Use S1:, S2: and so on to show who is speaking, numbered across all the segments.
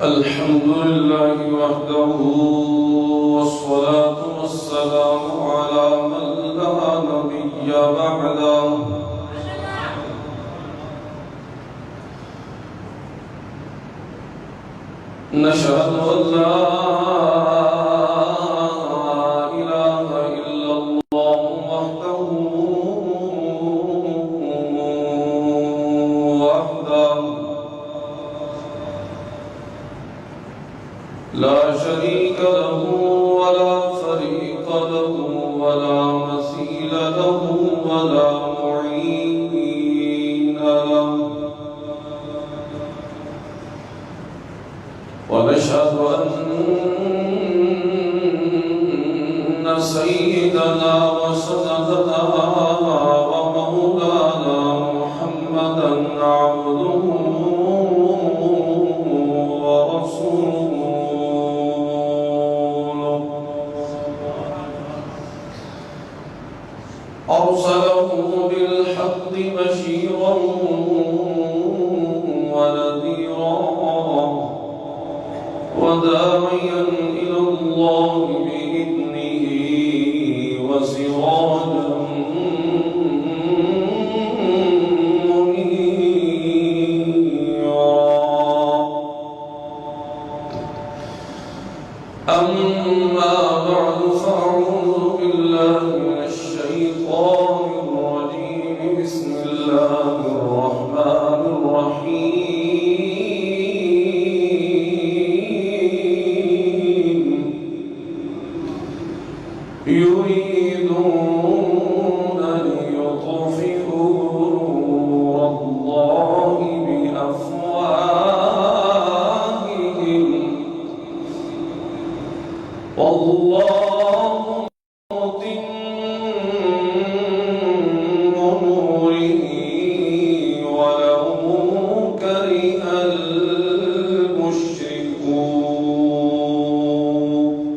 S1: الحمد لله وحده والصلاة والسلام على من لا نبي بعده نشهد أن لا إله إلا الله وحده لا شريك له ولا فريق له ولا مثيل له ولا معين له ونشهد أن سيدنا وسندنا ومولانا محمدا عبده أرسله بالحق بشيرا ونذيرا وداعيا إلى الله بإذنه وسراجا منيرا أما بعد فأعوذ بالله من الشيطان الرجيم بسم الله الرحمن الرحيم يريدون ليطفئوا نور الله بأفواههم والله متم نوره ولو كره المشركون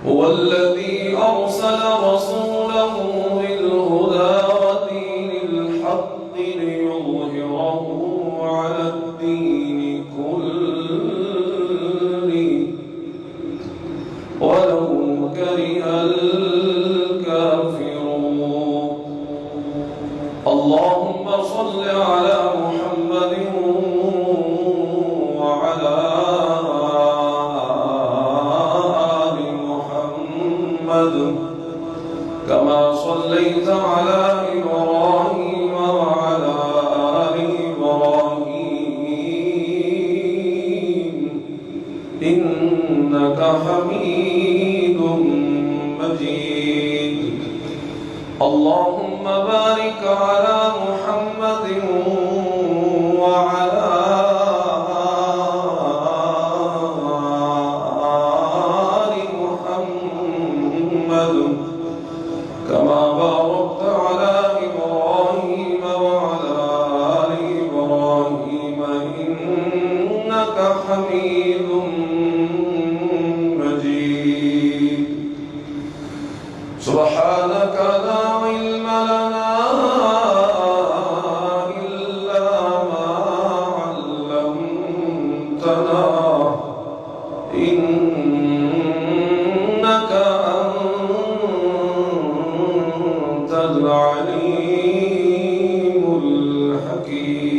S1: هو الذي أرسل رسوله بالهدى ودين الحق ليظهره على الدين كله ولو كره الكافرون اللهم صل على محمد وعلى آل محمد كما صليت على إبراهيم وعلى آل إبراهيم إنك حميد مجيد اللهم بارك على محمد وعلى آل محمد كما باركت على إبراهيم وعلى آل إبراهيم إنك حميد مجيد سبحانك لا علم لنا إلا ما علمتنا إنك أنت العليم الحكيم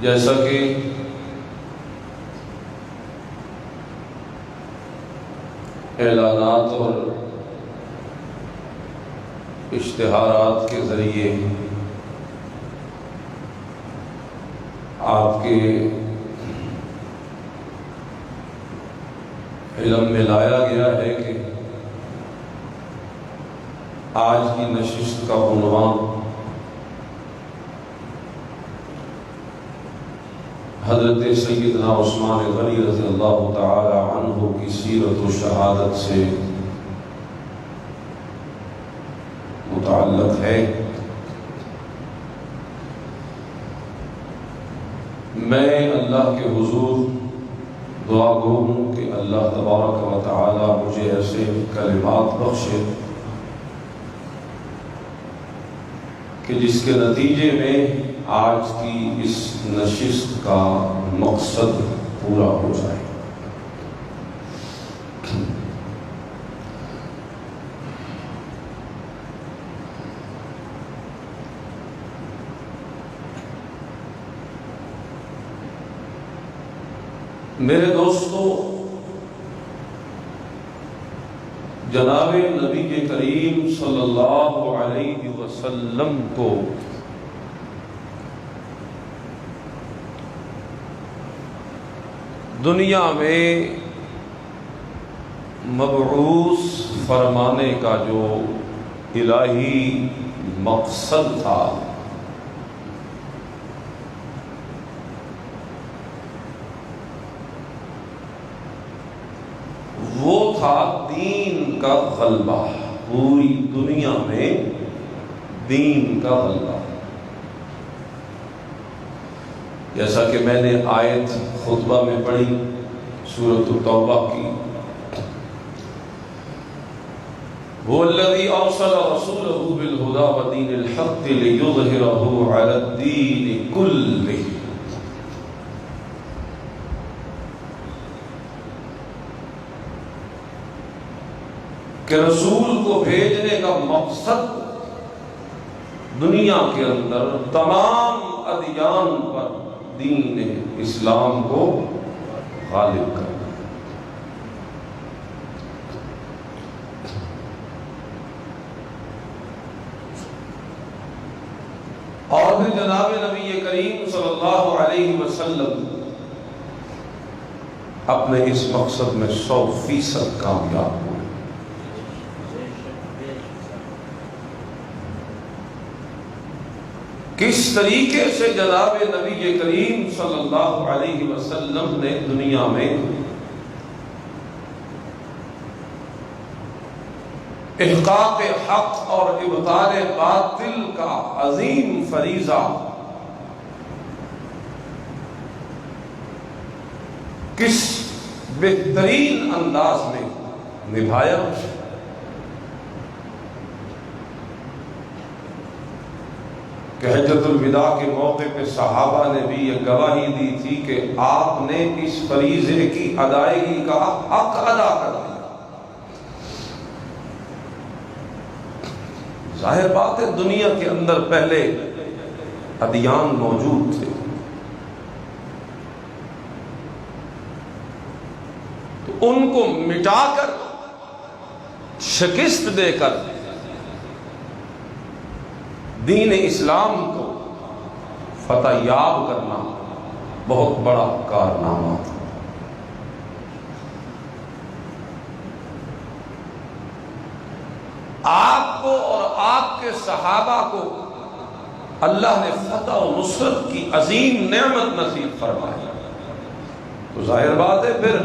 S1: جیسا کہ اعلانات اور اشتہارات کے ذریعے آپ کے علم میں لایا گیا ہے کہ آج کی نشست کا عنوان حضرت سیدنا عثمان غنی رضی اللہ تعالی عنہ کی سیرت و شہادت سے متعلق ہے۔ میں اللہ کے حضور دعا گو ہوں کہ اللہ تبارک و تعالی مجھے ایسے کلمات بخشے کہ جس کے نتیجے میں آج کی اس نشست کا مقصد پورا ہو جائے۔ میرے دوستو، جناب نبی کریم صلی اللہ علیہ وسلم کو دنیا میں مبعوث فرمانے کا جو الہی مقصد تھا وہ تھا دین کا غلبہ، پوری دنیا میں دین کا غلبہ۔ جیسا کہ میں نے آیت خطبہ میں پڑھی سورۃ التوبہ کی، هو الذی ارسل رسولہ بالہدی ودین الحق لیظہرہ علی الدین کلہ۔ کہ رسول کو بھیجنے کا مقصد دنیا کے اندر تمام ادیان پر دین اسلام کو غالب کرنا۔ اور پھر جناب نبی کریم صلی اللہ علیہ وسلم اپنے اس مقصد میں 100% کامیاب ہوئے۔ کس طریقے سے جناب نبی کریم صلی اللہ علیہ وسلم نے دنیا میں احقاق حق اور ابطال باطل کا عظیم فریضہ کس بہترین انداز میں نبھایا۔ کہ حجۃ الوداع کے موقع پہ صحابہ نے بھی یہ گواہی دی تھی کہ آپ نے اس فریضے کی ادائیگی کا حق ادا کر دیا۔ ظاہر بات ہے دنیا کے اندر پہلے ادیان موجود تھے، تو ان کو مٹا کر شکست دے کر دین اسلام کو فتح یاب کرنا بہت بڑا کارنامہ تھا۔ آپ کو اور آپ کے صحابہ کو اللہ نے فتح و نصرت کی عظیم نعمت نصیب فرمائی، تو ظاہر بات ہے پھر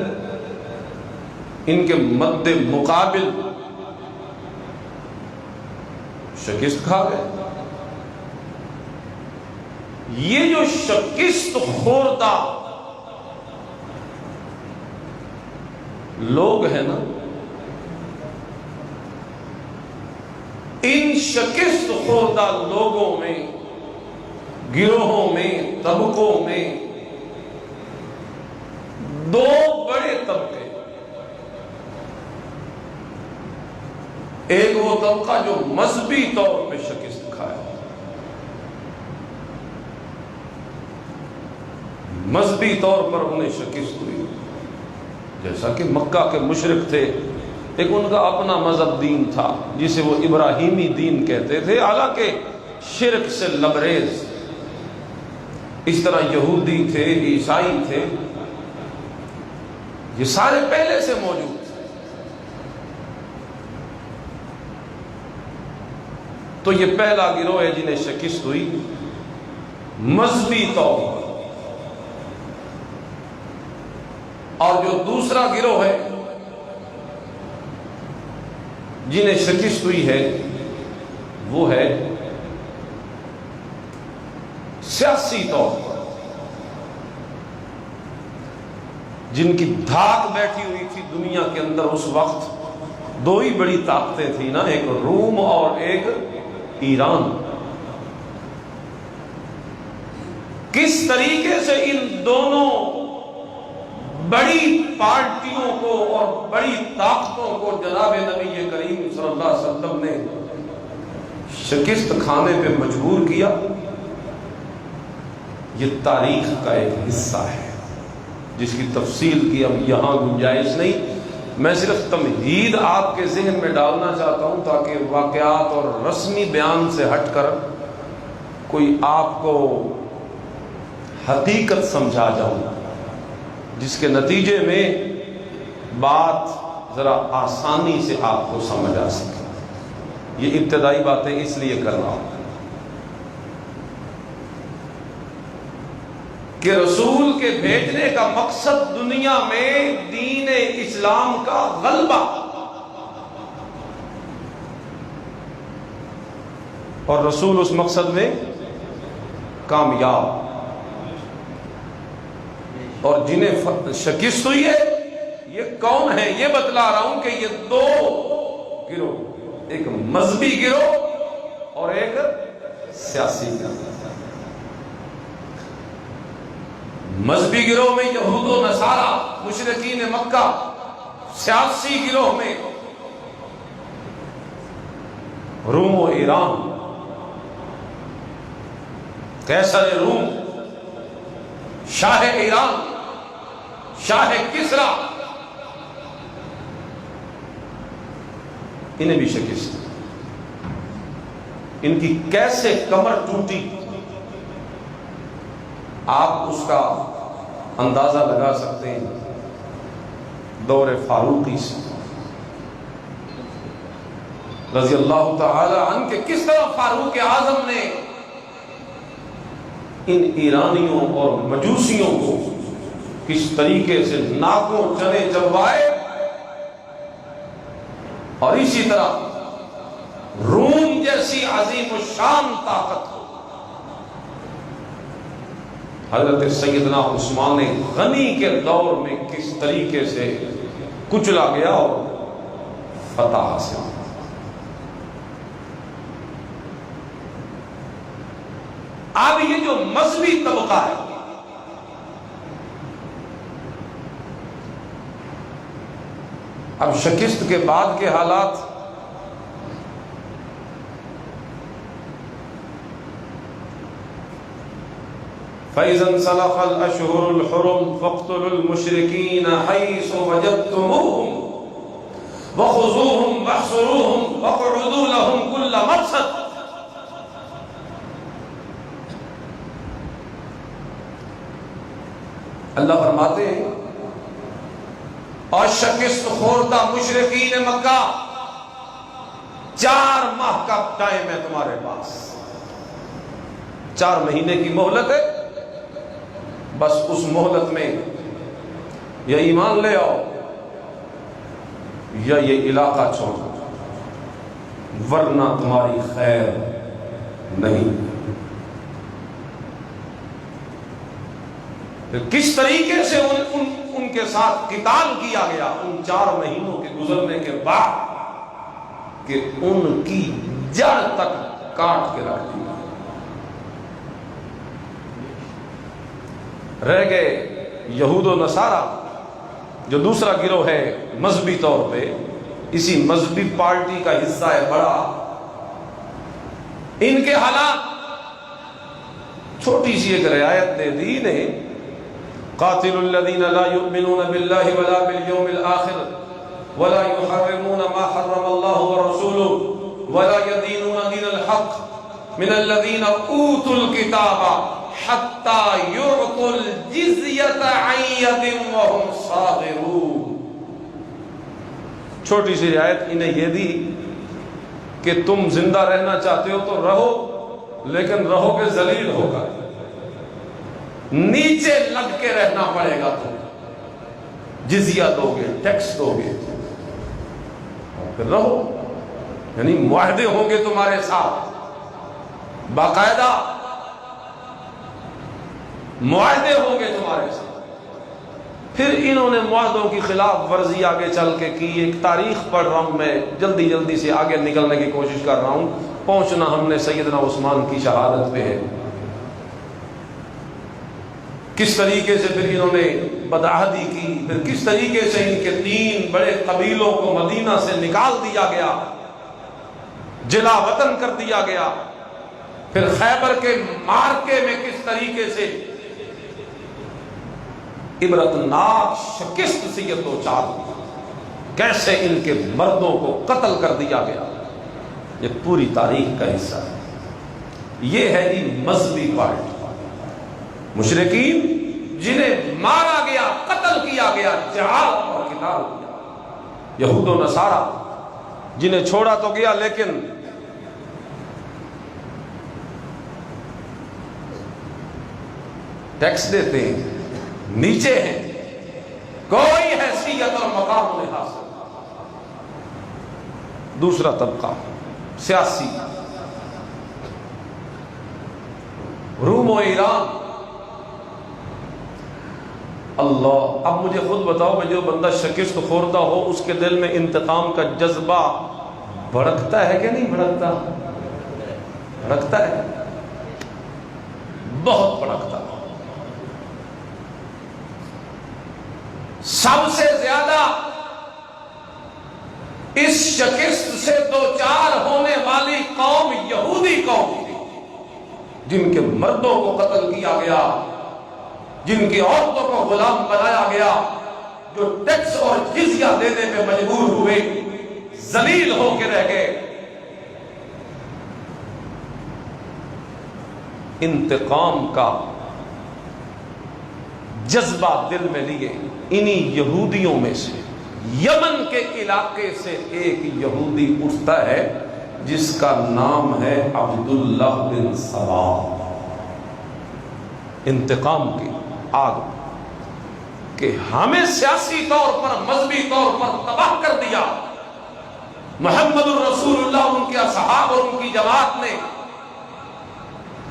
S1: ان کے مد مقابل شکست کھا گئے۔ یہ جو شکست خوردہ لوگ ہیں نا، ان شکست خوردہ لوگوں میں، گروہوں میں، طبقوں میں دو بڑے طبقے، ایک وہ طبقہ جو مذہبی طور پہ شکست کھایا، مذہبی طور پر انہیں شکست ہوئی، جیسا کہ مکہ کے مشرک تھے، ایک ان کا اپنا مذہب دین تھا جسے وہ ابراہیمی دین کہتے تھے، حالانکہ شرک سے لبریز۔ اس طرح یہودی تھے، عیسائی تھے، یہ سارے پہلے سے موجود تھے۔ تو یہ پہلا گروہ ہے جنہیں شکست ہوئی مذہبی طور پر، اور جو دوسرا گروہ ہے جنہیں شکست ہوئی ہے وہ ہے سیاسی طور پر، جن کی دھاک بیٹھی ہوئی تھی دنیا کے اندر اس وقت۔ دو ہی بڑی طاقتیں تھیں نا، ایک روم اور ایک ایران۔ کس طریقے سے ان دونوں بڑی پارٹیوں کو اور بڑی طاقتوں کو جناب نبی کریم صلی اللہ علیہ وسلم نے شکست کھانے پہ مجبور کیا، یہ تاریخ کا ایک حصہ ہے جس کی تفصیل کی اب یہاں گنجائش نہیں۔ میں صرف تمہید آپ کے ذہن میں ڈالنا چاہتا ہوں تاکہ واقعات اور رسمی بیان سے ہٹ کر کوئی آپ کو حقیقت سمجھا جاؤں، جس کے نتیجے میں بات ذرا آسانی سے آپ کو سمجھ آ سکے۔ یہ ابتدائی باتیں اس لیے کر رہا ہوں کہ رسول کے بھیجنے کا مقصد دنیا میں دین اسلام کا غلبہ، اور رسول اس مقصد میں کامیاب، اور جنہیں شکست ہوئی ہے یہ کون ہے یہ بتلا رہا ہوں کہ یہ دو گروہ، ایک مذہبی گروہ اور ایک سیاسی گروہ۔ مذہبی گروہ میں یہود و نصارہ مشرکین مکہ، سیاسی گروہ میں روم و ایران، قیصر روم، شاہ ایران، شاہ کسریٰ، انہیں بھی شکست۔ ان کی کیسے کمر ٹوٹی آپ اس کا اندازہ لگا سکتے ہیں دور فاروقی سے رضی اللہ تعالی عنہ کہ کس طرح فاروق اعظم نے ان ایرانیوں اور مجوسیوں کو کس طریقے سے ناکوں چنے چبوائے، اور اسی طرح روم جیسی عظیم الشان طاقت کو حضرت سیدنا عثمان غنی کے دور میں کس طریقے سے کچلا گیا اور فتح حاصل۔ اب یہ جو مذہبی طبقہ ہے اب شکست کے بعد کے حالات فَإِذَا انْسَلَخَ الْأَشْهُرُ الْحُرُمُ فَاقْتُلُوا الْمُشْرِكِينَ حَيْثُ وَجَدتُّمُوهُمْ وَخُذُوهُمْ وَاحْصُرُوهُمْ وَاقْعُدُوا لَهُمْ كُلَّ مَرْصَدٍ۔ اللہ فرماتے ہیں اور شکست خوردہ مشرکین مکہ 4 ماہ کا ٹائم ہے تمہارے پاس، 4 مہینے کی مہلت ہے، بس اس مہلت میں یا ایمان لے آؤ یا یہ علاقہ چھوڑو، ورنہ تمہاری خیر نہیں۔ کس طریقے سے ان کے ساتھ قتال کیا گیا ان 4 مہینوں کے گزرنے کے بعد کہ ان کی جڑ تک کاٹ کے رکھ دیا۔ رہ گئے یہود و نصارہ جو دوسرا گروہ ہے مذہبی طور پہ، اسی مذہبی پارٹی کا حصہ ہے بڑا۔ ان کے حالات چھوٹی سی ایک رعایت دے دی نے قاتل الذین لا یؤمنون باللہ ولا بالیوم الآخر ولا يحرمون ما حرم الله ورسوله ولا يدينون دين الحق من الذين اوتوا الكتاب حتى يعطوا الجزية عن يد وهم صاغرون. چھوٹی سی رعایت انہیں یہ دی کہ تم زندہ رہنا چاہتے ہو تو رہو، لیکن رہو کہ ذلیل ہوگا، نیچے لگ کے رہنا پڑے گا، تو جزیہ دو گے، ٹیکس دو گے، پھر رہو. یعنی معاہدے ہوں گے تمہارے ساتھ، باقاعدہ معاہدے ہوں گے تمہارے ساتھ. پھر انہوں نے معاہدوں کی خلاف ورزی آگے چل کے کی. ایک تاریخ پڑھ رہا ہوں میں، جلدی سے آگے نکلنے کی کوشش کر رہا ہوں. پہنچنا ہم نے سیدنا عثمان کی شہادت پہ ہے. کس طریقے سے پھر انہوں نے بدعہدی کی، پھر کس طریقے سے ان کے 3 بڑے قبیلوں کو مدینہ سے نکال دیا گیا، جلا وطن کر دیا گیا. پھر خیبر کے مارکے میں کس طریقے سے عبرتناک شکست سے یہ دوچار ہوئی، کیسے ان کے مردوں کو قتل کر دیا گیا. یہ پوری تاریخ کا حصہ ہے. یہ ہے جی مذہبی پارٹی، مشرکین جنہیں مارا گیا، قتل کیا گیا، جہاد اور قتال کیا. یہود و نصارہ جنہیں چھوڑا تو گیا لیکن ٹیکس دیتے ہیں، نیچے ہیں، کوئی حیثیت اور مقام نہیں حاصل. دوسرا طبقہ سیاسی، روم و ایران. اللہ، اب مجھے خود بتاؤ کہ جو بندہ شکست خوردہ ہو اس کے دل میں انتقام کا جذبہ بھڑکتا ہے کہ نہیں بھڑکتا؟ بھڑکتا ہے، بہت بھڑکتا. سب سے زیادہ اس شکست سے دوچار ہونے والی قوم یہودی قوم تھی، جن کے مردوں کو قتل کیا گیا، جن کی عورتوں کو غلام بنایا گیا، جو ٹیکس اور جزیہ دینے پہ مجبور ہوئے، ذلیل ہو کے رہ گئے. انتقام کا جذبہ دل میں لیے انہی یہودیوں میں سے، یمن کے علاقے سے ایک یہودی اٹھتا ہے جس کا نام ہے عبداللہ بن سبا. انتقام کی آگ کہ ہمیں سیاسی طور پر، مذہبی طور پر تباہ کر دیا محمد الرسول اللہ، ان کے اصحاب اور ان کی جماعت نے.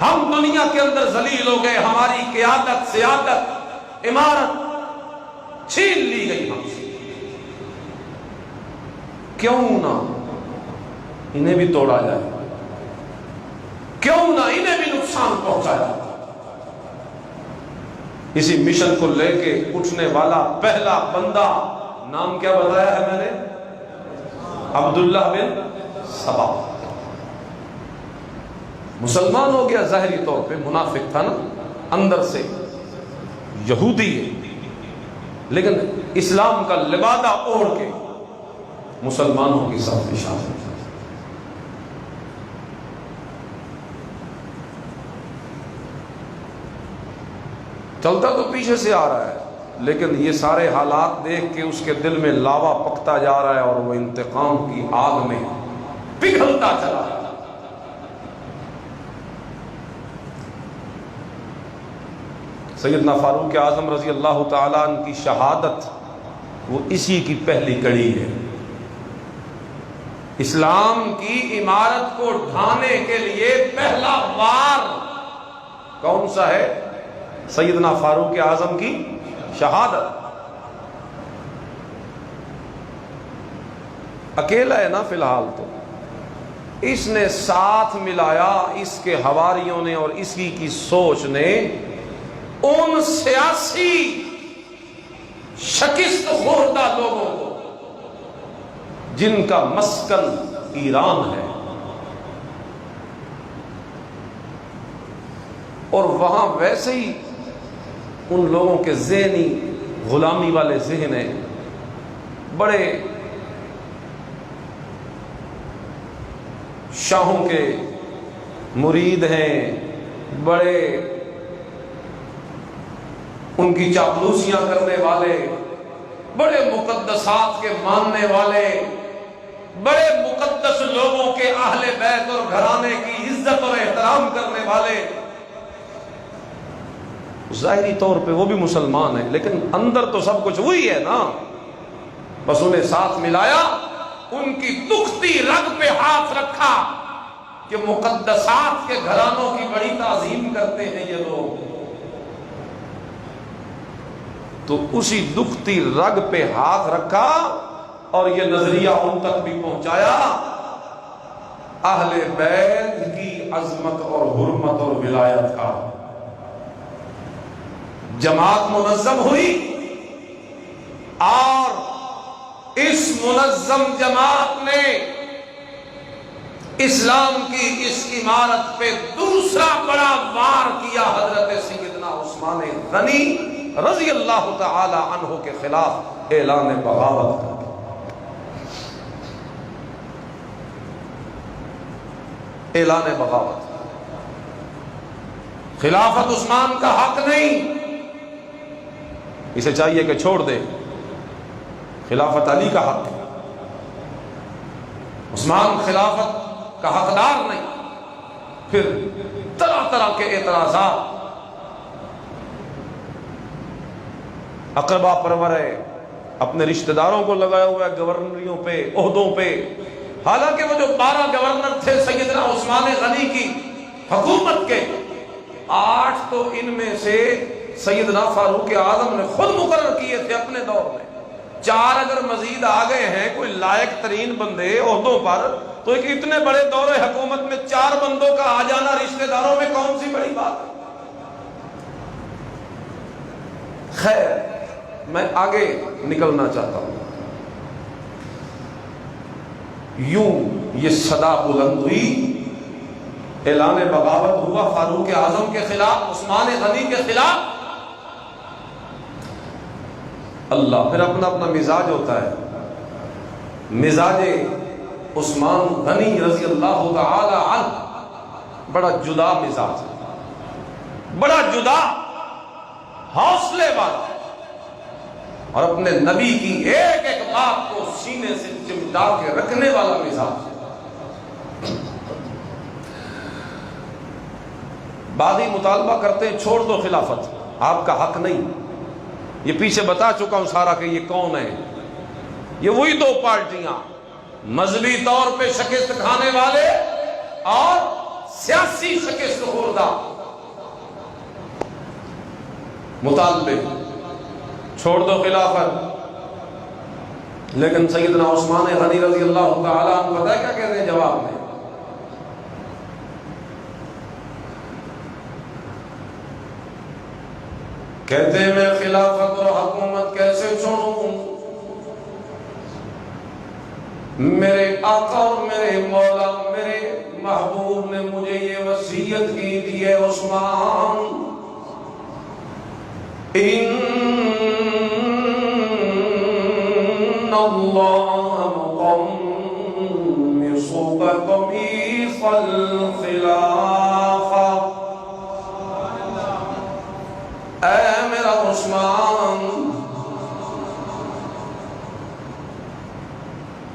S1: ہم دنیا کے اندر ذلیل ہو گئے، ہماری قیادت، سیادت، عمارت چھین لی گئی ہم سے. کیوں نہ انہیں بھی توڑا جائے، کیوں نہ انہیں بھی نقصان پہنچایا. اسی مشن کو لے کے اٹھنے والا پہلا بندہ، نام کیا بتایا ہے میں نے؟ عبداللہ بن سبا. مسلمان ہو گیا ظاہری طور پہ، منافق تھا نا، اندر سے یہودی ہے، لیکن اسلام کا لبادہ اوڑھ کے مسلمانوں کی صف میں شامل. چلتا تو پیچھے سے آ رہا ہے، لیکن یہ سارے حالات دیکھ کے اس کے دل میں لاوا پکتا جا رہا ہے اور وہ انتقام کی آگ میں پگھلتا چلا ہے. سیدنا فاروق اعظم رضی اللہ تعالیٰ عنہ کی شہادت وہ اسی کی پہلی کڑی ہے. اسلام کی عمارت کو ڈھانے کے لیے پہلا وار کون سا ہے؟ سیدنا فاروق اعظم کی شہادت. اکیلا ہے نا فی الحال، تو اس نے ساتھ ملایا، اس کے حواریوں نے اور اسی کی سوچ نے ان سیاسی شکست خوردہ لوگوں کو جن کا مسکن ایران ہے اور وہاں ویسے ہی ان لوگوں کے ذہنی غلامی والے ذہن ہیں، بڑے شاہوں کے مرید ہیں، بڑے ان کی چاپلوسیاں کرنے والے، بڑے مقدسات کے ماننے والے، بڑے مقدس لوگوں کے اہل بیت اور گھرانے کی عزت اور احترام کرنے والے، ظاہری طور پہ وہ بھی مسلمان ہیں لیکن اندر تو سب کچھ وہی ہے نا، بس انہیں ساتھ ملایا، ان کی دکھتی رگ پہ ہاتھ رکھا کہ مقدسات کے گھرانوں کی بڑی تعظیم کرتے ہیں یہ لوگ، تو اسی دکھتی رگ پہ ہاتھ رکھا اور یہ نظریہ ان تک بھی پہنچایا، اہل بیت کی عظمت اور حرمت اور ولایت کا۔ جماعت منظم ہوئی اور اس منظم جماعت نے اسلام کی اس عمارت پہ دوسرا بڑا وار کیا، حضرت سیدنا عثمان غنی رضی اللہ تعالی عنہ کے خلاف اعلان بغاوت کر کے، اعلان بغاوت، خلافت عثمان کا حق نہیں، اسے چاہیے کہ چھوڑ دے، خلافت علی کا حق ہے، عثمان خلافت کا حقدار نہیں۔ پھر طرح طرح کے اعتراضات، اقربا پرور ہے، اپنے رشتہ داروں کو لگایا ہوا ہے گورنریوں پہ، عہدوں پہ، حالانکہ وہ جو 12 گورنر تھے سیدنا عثمان غنی کی حکومت کے، 8 تو ان میں سے سیدنا فاروق اعظم نے خود مقرر کیے تھے اپنے دور میں، 4 اگر مزید آ گئے ہیں کوئی لائق ترین بندے عہدوں پر، تو ایک اتنے بڑے دور حکومت میں 4 بندوں کا آ جانا رشتہ داروں میں کون سی بڑی بات ہے۔ خیر، میں آگے نکلنا چاہتا ہوں۔ یوں یہ صدا بلند ہوئی، اعلان بغاوت ہوا فاروق اعظم کے خلاف، عثمان غنی کے خلاف۔ اللہ پھر اپنا اپنا مزاج ہوتا ہے، مزاج عثمان غنی رضی اللہ تعالی عنہ بڑا جدا مزاج، بڑا جدا، حوصلے والا، اور اپنے نبی کی ایک ایک بات کو سینے سے چمٹا کے رکھنے والا مزاج۔ بعضی مطالبہ کرتے ہیں چھوڑ دو خلافت، آپ کا حق نہیں، یہ پیچھے بتا چکا ہوں سارا کہ یہ کون ہے، یہ وہی 2 پارٹیاں، مذہبی طور پہ شکست کھانے والے اور سیاسی شکست خوردہ مطالبے، چھوڑ دو خلافت۔ لیکن سیدنا عثمان غنی رضی اللہ تعالیٰ عنہ پتہ ہے کیا کہتے ہیں جواب میں؟ کہتے ہیں میں خلافت اور حکومت کیسے چھوڑوں؟ میرے آقا اور میرے مولا، میرے محبوب نے مجھے یہ وصیت کی تھی، ہے عثمان، ان اللہ مقمص قمیص الخلافہ، اے میرا عثمان،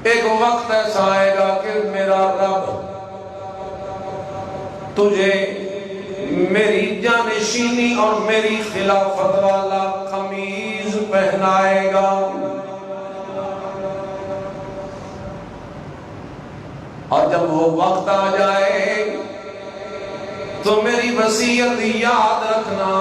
S1: ایک وقت ایسا آئے گا کہ میرا رب تجھے میری جانشینی اور میری خلافت والا قمیض پہنائے گا، اور جب وہ وقت آ جائے تو میری وصیت یاد رکھنا،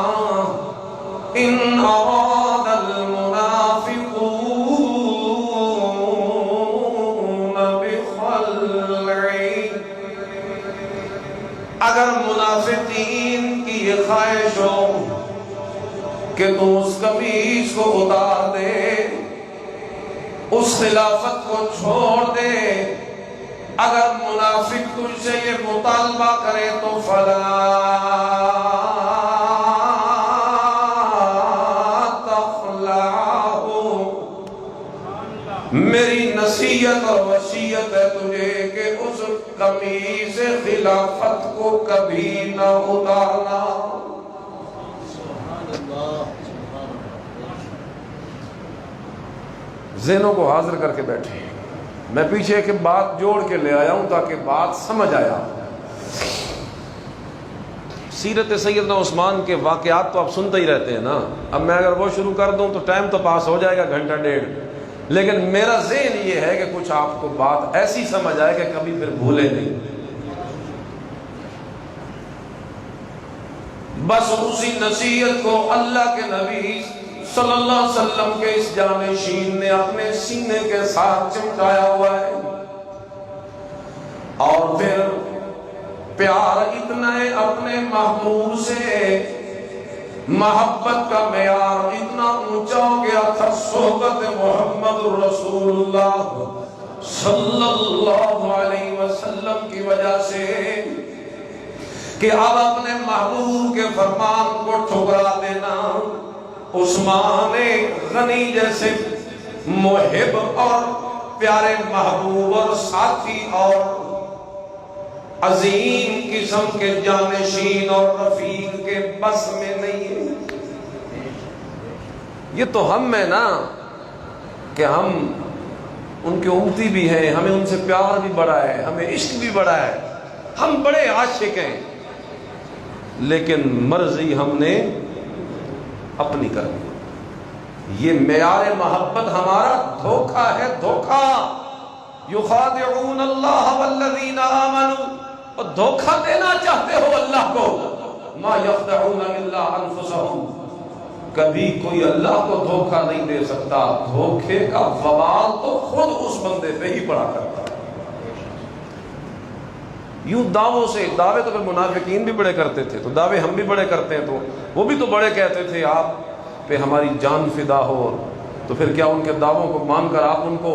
S1: ان اراد المنافقون بخلعی، اگر منافقین کی یہ خواہش ہو کہ تو اس قمیص کو اتار دے، اس خلافت کو چھوڑ دے، اگر منافق تجھ سے یہ مطالبہ کرے تو فلا نبی سے خلافت کو کبھی نہ اتارنا۔ ذہنوں کو حاضر کر کے بیٹھے، میں پیچھے ایک بات جوڑ کے لے آیا ہوں تاکہ بات سمجھ آیا۔ سیرت سیدنا عثمان کے واقعات تو آپ سنتے ہی رہتے ہیں نا، اب میں اگر وہ شروع کر دوں تو ٹائم تو پاس ہو جائے گا گھنٹہ ڈیڑھ، لیکن میرا ذہن یہ ہے کہ کچھ آپ کو بات ایسی سمجھ آئے کہ کبھی پھر بھولے نہیں۔ بس اسی نصیحت کو اللہ کے نبی صلی اللہ علیہ وسلم کے اس جانشین نے اپنے سینے کے ساتھ چمٹایا ہوا ہے، اور پھر پیار اتنا ہے اپنے محبوب سے، محبت کا معیار اتنا اونچا ہو گیا تھا صحبت محمد رسول اللہ صلی اللہ علیہ وسلم کی وجہ سے، کہ اب اپنے محبوب کے فرمان کو ٹھکرا دینا عثمان غنی جیسے محب اور پیارے محبوب اور ساتھی اور عظیم قسم کے جانشین اور رفیق کے بس میں نہیں ہے۔ یہ تو ہم ہیں نا کہ ہم ان کے امتی بھی ہیں، ہمیں ان سے پیار بھی بڑا ہے، ہمیں عشق بھی بڑا ہے، ہم بڑے عاشق ہیں، لیکن مرضی ہم نے اپنی کر دی۔ یہ معیار محبت ہمارا دھوکہ ہے، دھوکہ۔ یخادعون اللہ والذین آمنوا، اور دھوکہ دینا چاہتے ہو اللہ کو، ما یخدعون الا انفسهم، کبھی کوئی اللہ کو دھوکہ نہیں دے سکتا، دھوکے کا وبال تو خود اس بندے پہ ہی پڑا کرتا ہے۔ یوں دعووں سے، دعوے تو پھر منافقین بھی بڑے کرتے تھے، تو دعوے ہم بھی بڑے کرتے ہیں، تو وہ بھی تو بڑے کہتے تھے آپ پہ ہماری جان فدا ہو، تو پھر کیا ان کے دعووں کو مان کر آپ ان کو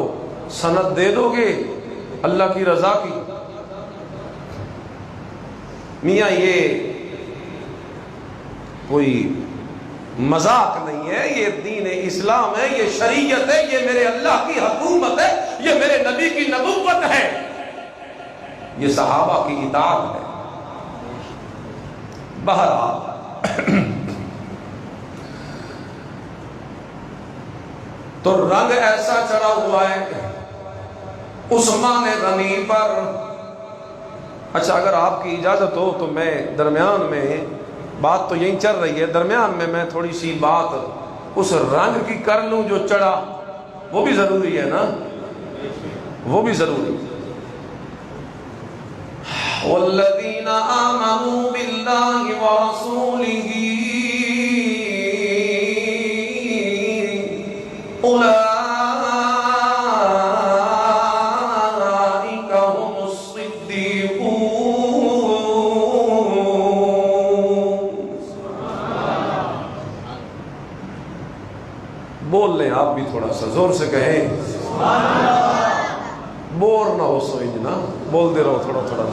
S1: سند دے دو گے اللہ کی رضا کی؟ میاں یہ کوئی مذاق نہیں ہے، یہ دین اسلام ہے، یہ شریعت ہے، یہ میرے اللہ کی حکومت ہے، یہ میرے نبی کی نبوت ہے، یہ صحابہ کی اطاعت ہے۔ بہرحال تو رنگ ایسا چڑھا ہوا ہے عثمان غنی پر۔ اچھا اگر آپ کی اجازت ہو تو میں درمیان میں، بات تو یہیں چل رہی ہے، درمیان میں تھوڑی سی بات اس رنگ کی کر لوں جو چڑھا، وہ بھی ضروری ہے نا، وہ بھی ضروری ہے۔ والذین آمنوا باللہ ورسولہ اولئک هم الصدیقون۔ بول لیں آپ بھی تھوڑا سا زور سے کہیں، بور نہ ہو سوئیں نا، بول دے رہو تھوڑا تھوڑا۔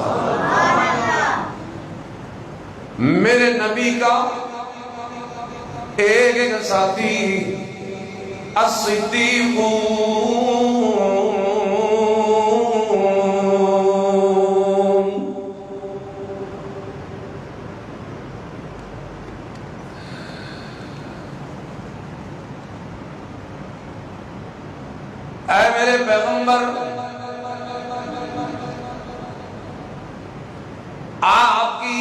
S1: میرے نبی کا ایک ایک ساتھی الصدیق، اے میرے پیغمبر، آپ کی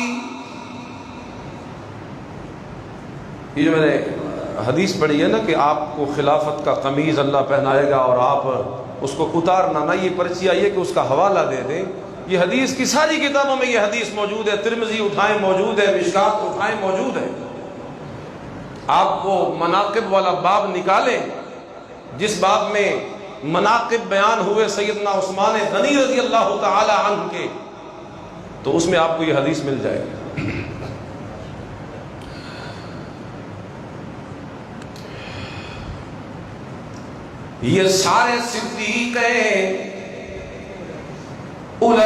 S1: یہ جو میں نے حدیث پڑھی ہے نا کہ آپ کو خلافت کا قمیض اللہ پہنائے گا اور آپ اس کو اتارنا نہ، یہ پرچی آئی ہے کہ اس کا حوالہ دے دیں۔ یہ حدیث کی ساری کتابوں میں یہ حدیث موجود ہے، ترمذی اٹھائیں موجود ہے، مشکات اٹھائیں موجود ہے۔ آپ وہ مناقب والا باب نکالیں جس باب میں مناقب بیان ہوئے سیدنا عثمان غنی رضی اللہ تعالی عنہ کے، تو اس میں آپ کو یہ حدیث مل جائے گی۔ یہ سارے صدیق ہیں، اولئک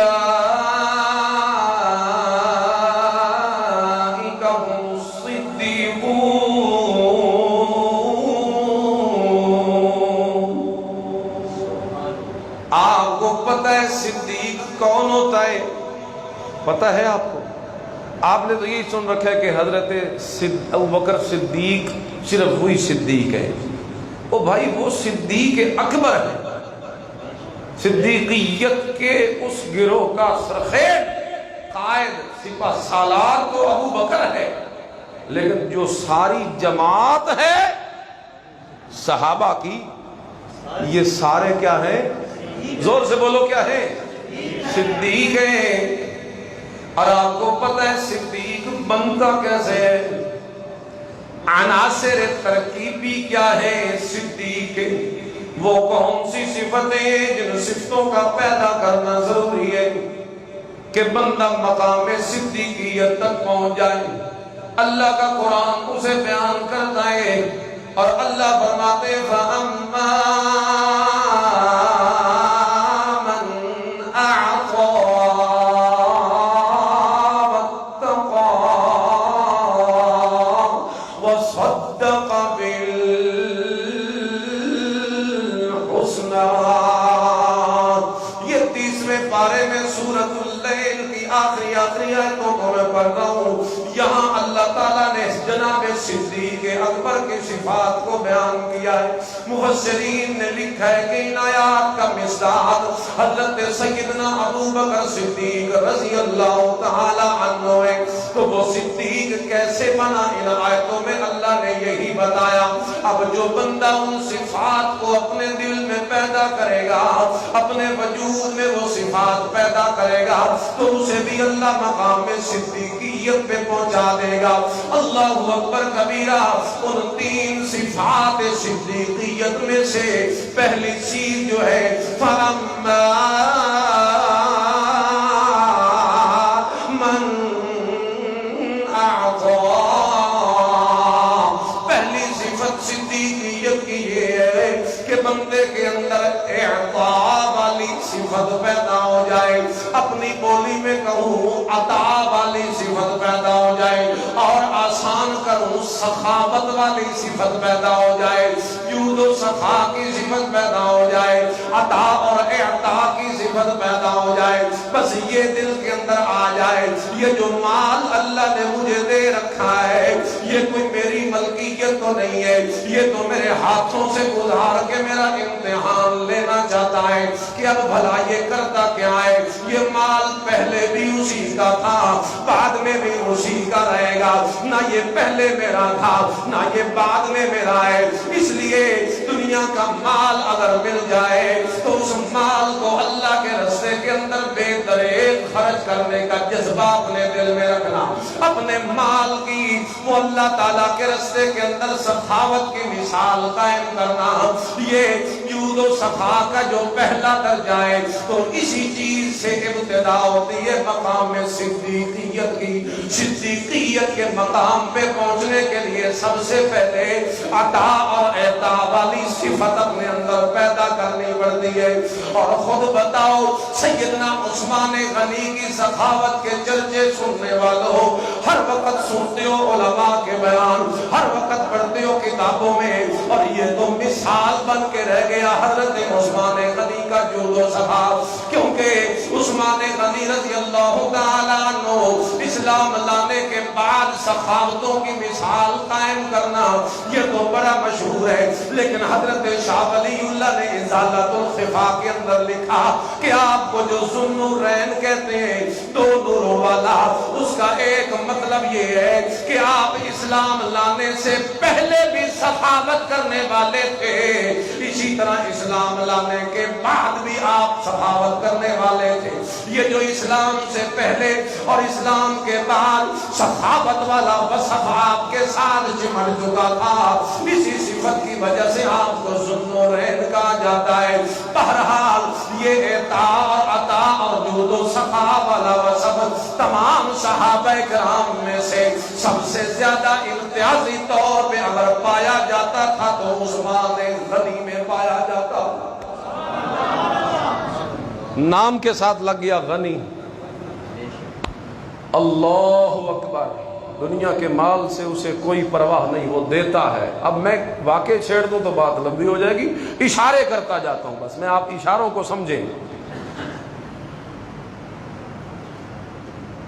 S1: هم الصدیقون۔ آپ کو پتہ ہے صدیق کون ہوتا ہے؟ پتہ ہے آپ کو؟ آپ نے تو یہی سن رکھا ہے کہ حضرت ابوبکر صدیق صرف وہی صدیق ہے۔ او بھائی وہ صدیق اکبر ہے، صدیقیت کے اس گروہ کا سرخیر قائد سپہ سالار تو ابو بکر ہے، لیکن جو ساری جماعت ہے صحابہ کی، یہ سارے کیا ہیں؟ زور سے بولو کیا ہے؟ صدیق ہیں۔ اور آپ کو پتہ ہے صدیق بنتا کیسے ہے؟ عناصر ترکیبی کیا ہے صدیق کے؟ وہ کون سی صفتیں جن صفتوں کا پیدا کرنا ضروری ہے کہ بندہ مقام صدیقیت تک پہنچ جائے؟ اللہ کا قرآن اسے بیان کرتا ہے اور اللہ فرماتے فَأَمَّا مَنْ أَعْطَى وَاتَّقَى وَصَدَّقَ بِالْحُسْنَى۔ یہ 30ویں پارے میں سورۃ اللیل کی آخری آیتوں کو میں پڑھ رہا ہوں۔ یہاں اللہ تعالیٰ نے جناب صدیق اکبر کی صفات کو بیان کیا ہے۔ مفسرین نے لکھا ہے کہ ان آیات کا مصداق حضرت سیدنا ابوبکر صدیق رضی اللہ تعالی عنہ ہے۔ تو وہ صدیق کیسے بنا؟ ان آیتوں میں اللہ نے یہی بتایا۔ اب جو بندہ ان صفات کو اپنے دل میں پیدا کرے گا، اپنے وجود میں وہ صفات پیدا کرے گا، تو اسے بھی اللہ مقام صدیقیت پہ پہنچا دے گا۔ اللہ اکبر کبیرہ۔ ان 3 صفات صدیقیت میں سے پہلی چیز جو ہے فَأَمَّا مَنْ أَعْطَى، پہلی صفت صدیقیت کی یہ ہے کہ بندے کے اندر اعطاء والی صفت پیدا ہو جائے، اپنی بولی میں کہوں عطا والی صفت پیدا ہو جائے، اور آسان کروں سخاوت والی صفت پیدا ہو جائے، جود و سخا کی صفت پیدا ہو جائے، عطا اور اعطاء کی صفت پیدا ہو جائے۔ بس یہ دل کے اندر آ جائے، یہ جو مال اللہ نے مجھے دے رکھا ہے یہ کوئی میری ملکیت تو نہیں ہے، یہ تو میرے ہاتھوں سے گزار کے میرا امتحان لینا چاہتا ہے کہ اب بھلا یہ کرتا کیا ہے؟ یہ مال پہلے بھی اسی کا تھا، بعد میں بھی اسی کا رہے گا، نہ یہ پہلے میرا تھا نہ یہ بعد میں میرا ہے۔ اس لیے دنیا کا مال اگر مل جائے تو اس مال کو اللہ کے راستے کے اندر بے دریغ خرچ کرنے کا جذبہ اپنے دل میں رکھنا، اپنے مال کی وہ اللہ تعالیٰ کے راستے کے اندر سخاوت کی مثال قائم کرنا، یہ جود و سخا کا جو پہلا درجہ ہے تو اسی چیز سے ابتدا ہوتی ہے مقام صدیقیت کی۔ صدیقیت کے مقام پہ پہنچنے کے لیے سب سے پہلے عطا اور اعطاء والی صفت اپنے اندر پیدا کرنی پڑتی ہے۔ اور خود بتاؤ سیدنا عثمان غنی کی سخاوت کے چرچے سننے والوں، ہر وقت سنتے ہو علماء کے بیان، ہر وقت پڑھتے ہو کتابوں میں، اور یہ تو مثال بن کے رہ گیا حضرت عثمان غنی کا جود و سخا، کیونکہ عثمان غنی رضی اللہ تعالیٰ عنہ اسلام لانے کے بعد سخاوتوں کی مثال قائم کرنا یہ تو بڑا مشہور ہے، لیکن حضرت شاہ ولی اللہ نے ازالۃ الخفا کے اندر لکھا کہ آپ کو جو ذوالنورین کہتے ہیں، 2 نوروں والا، اس کا ایک مطلب یہ ہے کہ آپ اسلام لانے سے پہلے بھی سخاوت کرنے والے تھے، اسی طرح اسلام لانے کے بعد بھی آپ سخاوت کرنے والے تھے۔ یہ جو اسلام سے پہلے اور اسلام کے بعد سخاوت والا وصف آپ کے ساتھ چمٹ چکا تھا، اسی صفت کی وجہ سے آپ کو ذوالنورین کہا جاتا ہے۔ بہرحال یہ اعطاء اور عطا اور جود و سخا والا وصف تمام صحابہ کرام میں سے سب سے زیادہ امتیازی طور پہ اگر پایا جاتا تھا تو عثمان غنی میں پایا جاتا تھا۔ نام کے ساتھ لگ گیا غنی۔ اللہ اکبر۔ دنیا کے مال سے اسے کوئی پرواہ نہیں، وہ دیتا ہے۔ اب میں واقع چھیڑ دوں تو بات لمبی ہو جائے گی، اشارے کرتا جاتا ہوں بس، میں آپ اشاروں کو سمجھیں۔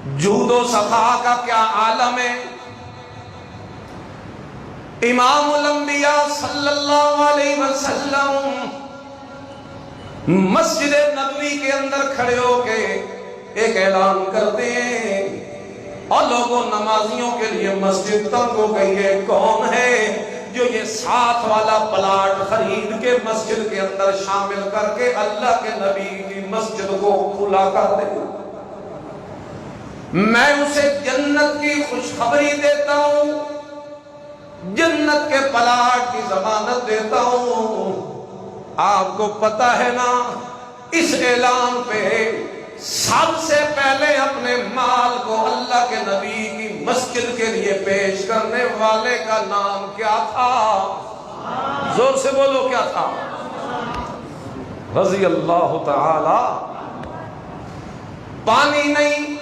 S1: جود و سخا کا کیا عالم ہے. امام الانبیاء صلی اللہ علیہ وسلم مسجد نبوی کے اندر کھڑے ہو کے ایک اعلان کرتے ہیں اور لوگوں نمازیوں کے لیے مسجد تنگ ہو گئی ہے. کون ہے جو یہ 7 والا پلاٹ خرید کے مسجد کے اندر شامل کر کے اللہ کے نبی کی مسجد کو کھلا کر دے؟ میں اسے جنت کی خوشخبری دیتا ہوں، جنت کے پلاٹ کی ضمانت دیتا ہوں. آپ کو پتہ ہے نا اس اعلان پہ سب سے پہلے اپنے مال کو اللہ کے نبی کی مسجد کے لیے پیش کرنے والے کا نام کیا تھا؟ زور سے بولو، کیا تھا؟ رضی اللہ تعالی. پانی نہیں،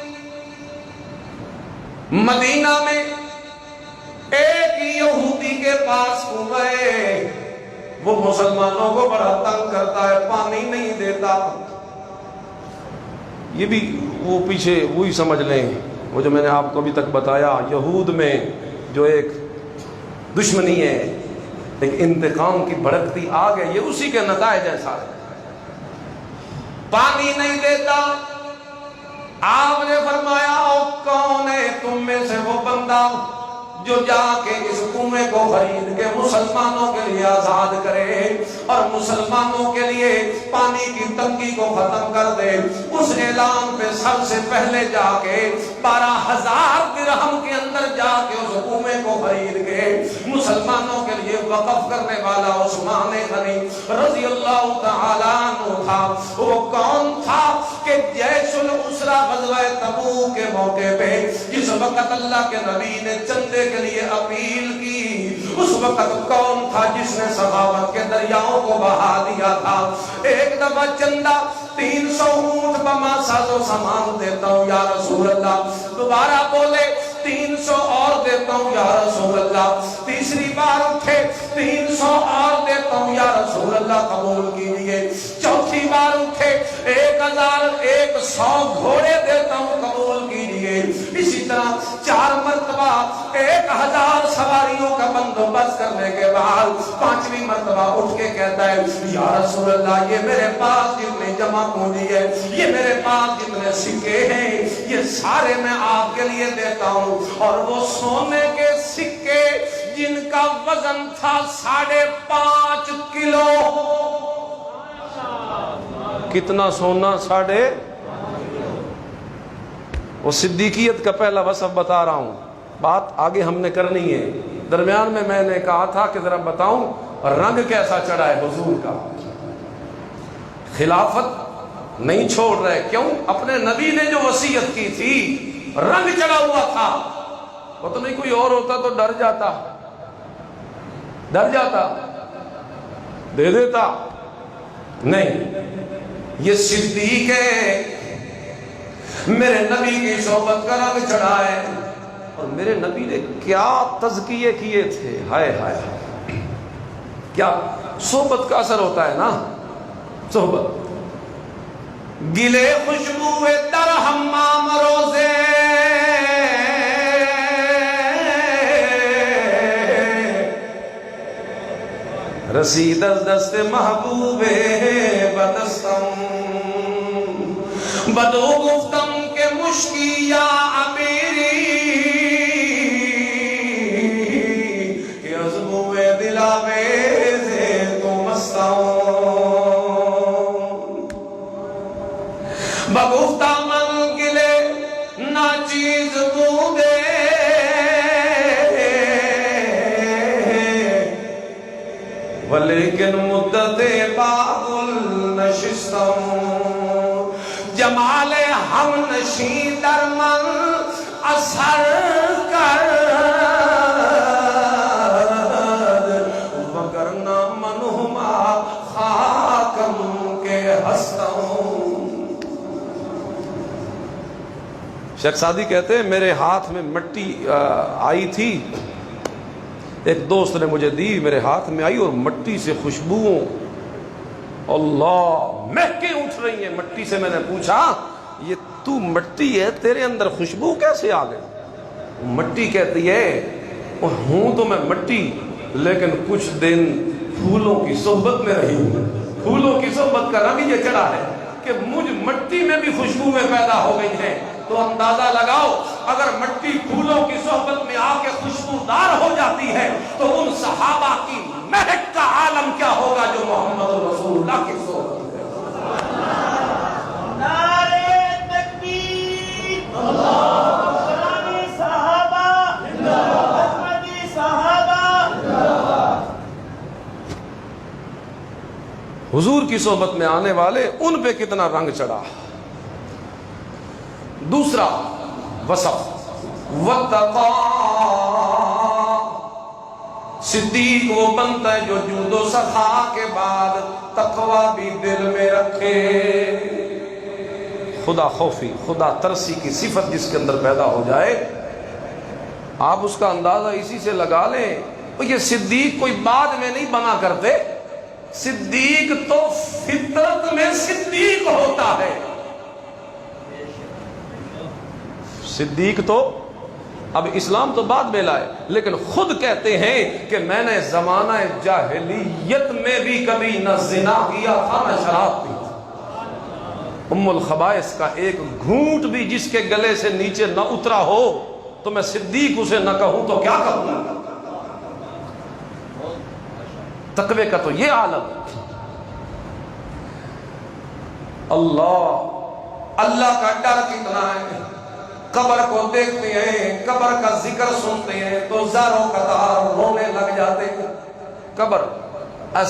S1: مدینہ میں ایک یہودی کے پاس کنواں ہے، وہ مسلمانوں کو بڑا تنگ کرتا ہے، پانی نہیں دیتا. یہ بھی وہ پیچھے وہی سمجھ لیں وہ جو میں نے آپ کو ابھی تک بتایا، یہود میں جو ایک دشمنی ہے، ایک انتقام کی بھڑکتی آگ ہے، یہ اسی کے نتائج ہیں سارے. پانی نہیں دیتا. آپ نے فرمایا کون ہے تم میں سے وہ بندہ جو جا کے اس کنویں کو خرید کے مسلمانوں کے لیے آزاد کرے اور مسلمانوں کے لیے پانی کی تنگی کو ختم کر دے. اس اعلان پہ سب سے پہلے جا کے 12,000 درہم کے اندر جا کے اس کنویں کو خرید کے مسلمانوں کے لیے وقف کرنے والا عثمان غنی رضی اللہ تعالیٰ عنہ تھا. وہ کون تھا کہ جیش الاسرہ غزوہ تبوک کے موقع پہ جس وقت اللہ کے نبی نے چندے کے لیے اپیل کی، اس وقت کون تھا جس نے سخاوت کے دریاؤں کو بہا دیا تھا؟ ایک دفعہ چندہ 300 اونٹ بما ساز و سامان دیتا ہوں یا رسول اللہ. دوبارہ بولے 300 اور دیتا ہوں یا رسول اللہ. تیسری بار اٹھے 300 اور دیتا ہوں یا رسول اللہ، قبول کیجئے. چوتھی بار اٹھے 1,100 گھوڑے دیتا ہوں، قبول کیجئے. اسی طرح 4 مرتبہ 1,000 سواریوں کا بندوبست کرنے کے بعد 5ویں مرتبہ اٹھ کے کہتا ہے یا رسول اللہ، یہ میرے پاس جتنی جمع پونجی ہے، یہ میرے پاس جتنے سکے ہیں، یہ سارے میں آپ کے لیے دیتا ہوں. اور وہ سونے کے سکے جن کا وزن تھا 5.5 کلو. کتنا سونا؟ 5.5. وہ صدیقیت کا پہلا وصف بتا رہا ہوں، بات آگے ہم نے کرنی ہے. درمیان میں نے کہا تھا کہ ذرا بتاؤں رنگ کیسا چڑھا ہے حضور کا. خلافت نہیں چھوڑ رہے، کیوں؟ اپنے نبی نے جو وصیت کی تھی رنگ چڑھا ہوا تھا. وہ تو نہیں کوئی اور ہوتا تو ڈر جاتا دے دیتا. نہیں، یہ صدیق ہے، میرے نبی کی صحبت کا رنگ چڑھا ہے. اور میرے نبی نے کیا تزکیے کیے تھے، ہائے ہائے. کیا صحبت کا اثر ہوتا ہے نا، صحبت. گلے خوشبو در حمام روزے رسید از دست محبوب بدستم بدو گفتم کہ مشکی یا امیری کہ از بوئے دلاویز تو مستم بگفتہ من گلے ناچیز بودے ولیکن مدت بعد النشستم جمال ہم نشین در من اثر کر وگرنہ منہما خاکم کے ہستم. شیخ سعدی کہتے ہیں میرے ہاتھ میں مٹی آئی تھی، ایک دوست نے مجھے دی، میرے ہاتھ میں آئی اور مٹی سے خوشبوؤں اللہ مہکیں اٹھ رہی ہیں. مٹی سے میں نے پوچھا یہ تو مٹی ہے، تیرے اندر خوشبو کیسے آ گئی؟ مٹی کہتی ہے ہوں تو میں مٹی، لیکن کچھ دن پھولوں کی صحبت میں رہی ہوں، پھولوں کی صحبت کا رنگ یہ چڑھا ہے کہ مجھ مٹی میں بھی خوشبو میں پیدا ہو گئی ہے۔ تو اندازہ لگاؤ اگر مٹی پھولوں کی صحبت میں آ کے خوشبودار ہو جاتی ہے تو ان صحابہ کی مہک کا عالم کیا ہوگا جو محمد رسول اللہ کی صحبت میں۔
S2: نعرے تکبیر، اسلامی صحابہ، احمدی صحابہ۔
S1: حضور کی صحبت میں آنے والے ان پہ کتنا رنگ چڑھا۔ دوسرا وصف وَاتَّقَا، صدیق وہ بنتا ہے جو جود و سخا کے بعد تقوی بھی دل میں رکھے، خدا خوفی، خدا ترسی کی صفت جس کے اندر پیدا ہو جائے۔ آپ اس کا اندازہ اسی سے لگا لیں، یہ صدیق کوئی بعد میں نہیں بنا کرتے، صدیق تو فطرت میں صدیق ہوتا ہے۔ صدیق تو اب اسلام تو بعد میں لائے، لیکن خود کہتے ہیں کہ میں نے زمانہ جاہلیت میں بھی کبھی نہ زنا کیا تھا نہ شراب پی تھی۔ ام الخبائث کا ایک گھونٹ بھی جس کے گلے سے نیچے نہ اترا ہو تو میں صدیق اسے نہ کہوں تو کیا کہوں؟ تقوی کا تو یہ عالم۔ اللہ کا ڈر کتنا ہے، قبر کو دیکھتے ہیں، قبر کا ذکر سنتے ہیں تو زاروں قطار رونے لگ جاتے ہیں۔ قبر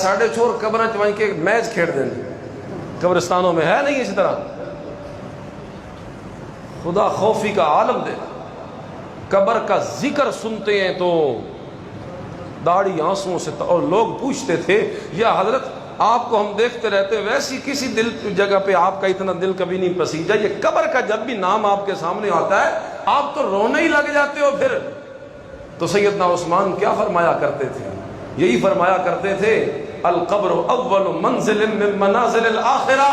S1: ساڑھے چھوڑ قبر چوائیں کے میچ کھیڑ دیں، قبرستانوں میں ہے نہیں اسی طرح۔ خدا خوفی کا عالم دے، قبر کا ذکر سنتے ہیں تو داڑھی آنسوں سے، اور لوگ پوچھتے تھے یا حضرت آپ کو ہم دیکھتے رہتے، ویسی کسی دل جگہ پہ آپ کا اتنا دل کبھی نہیں پسیجا، یہ قبر کا جب بھی نام آپ کے سامنے آتا ہے آپ تو رونے ہی لگ جاتے ہو۔ پھر تو سیدنا عثمان کیا فرمایا کرتے تھے؟ یہی فرمایا کرتے تھے القبر اول منزل من منازل الآخرہ،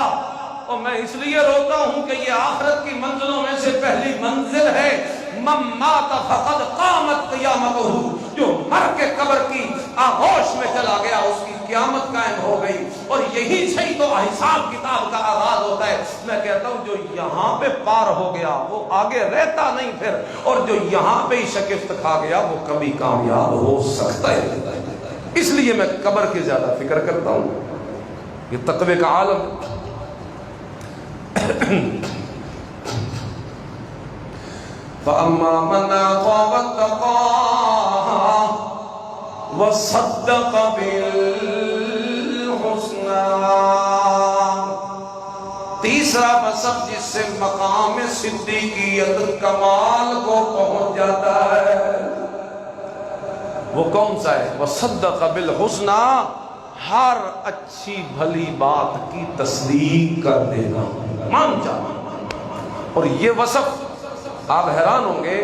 S1: اور میں اس لیے روتا ہوں کہ یہ آخرت کی منزلوں میں سے پہلی منزل ہے۔ من مات فقد قامت قیامتہ، جو مر کے قبر کی آغوش میں چلا گیا اس کی قیامت قائم ہو گئی، اور یہی صحیح تو حساب کتاب کا آغاز ہوتا ہے۔ میں کہتا ہوں جو یہاں پہ پار ہو گیا وہ آگے رہتا نہیں پھر، اور جو یہاں پہ ہی شکست کھا گیا وہ کبھی کامیاب ہو سکتا ہے۔ اس لیے میں قبر کی زیادہ فکر کرتا ہوں۔ یہ تقوی کا عالم۔ فَأَمَّا مَنْ أَعْطَىٰ وَاتَّقَىٰ وَصَدَّقَ بِالْحُسْنَىٰ، تیسرا وصف جس سے مقام صدیقیت کمال کو پہنچ جاتا ہے وہ کون سا ہے؟ وَصَدَّقَ بِالْحُسْنَىٰ، ہر اچھی بھلی بات کی تصدیق کر دینا، مان جانا۔ اور یہ وصف آپ حیران ہوں گے،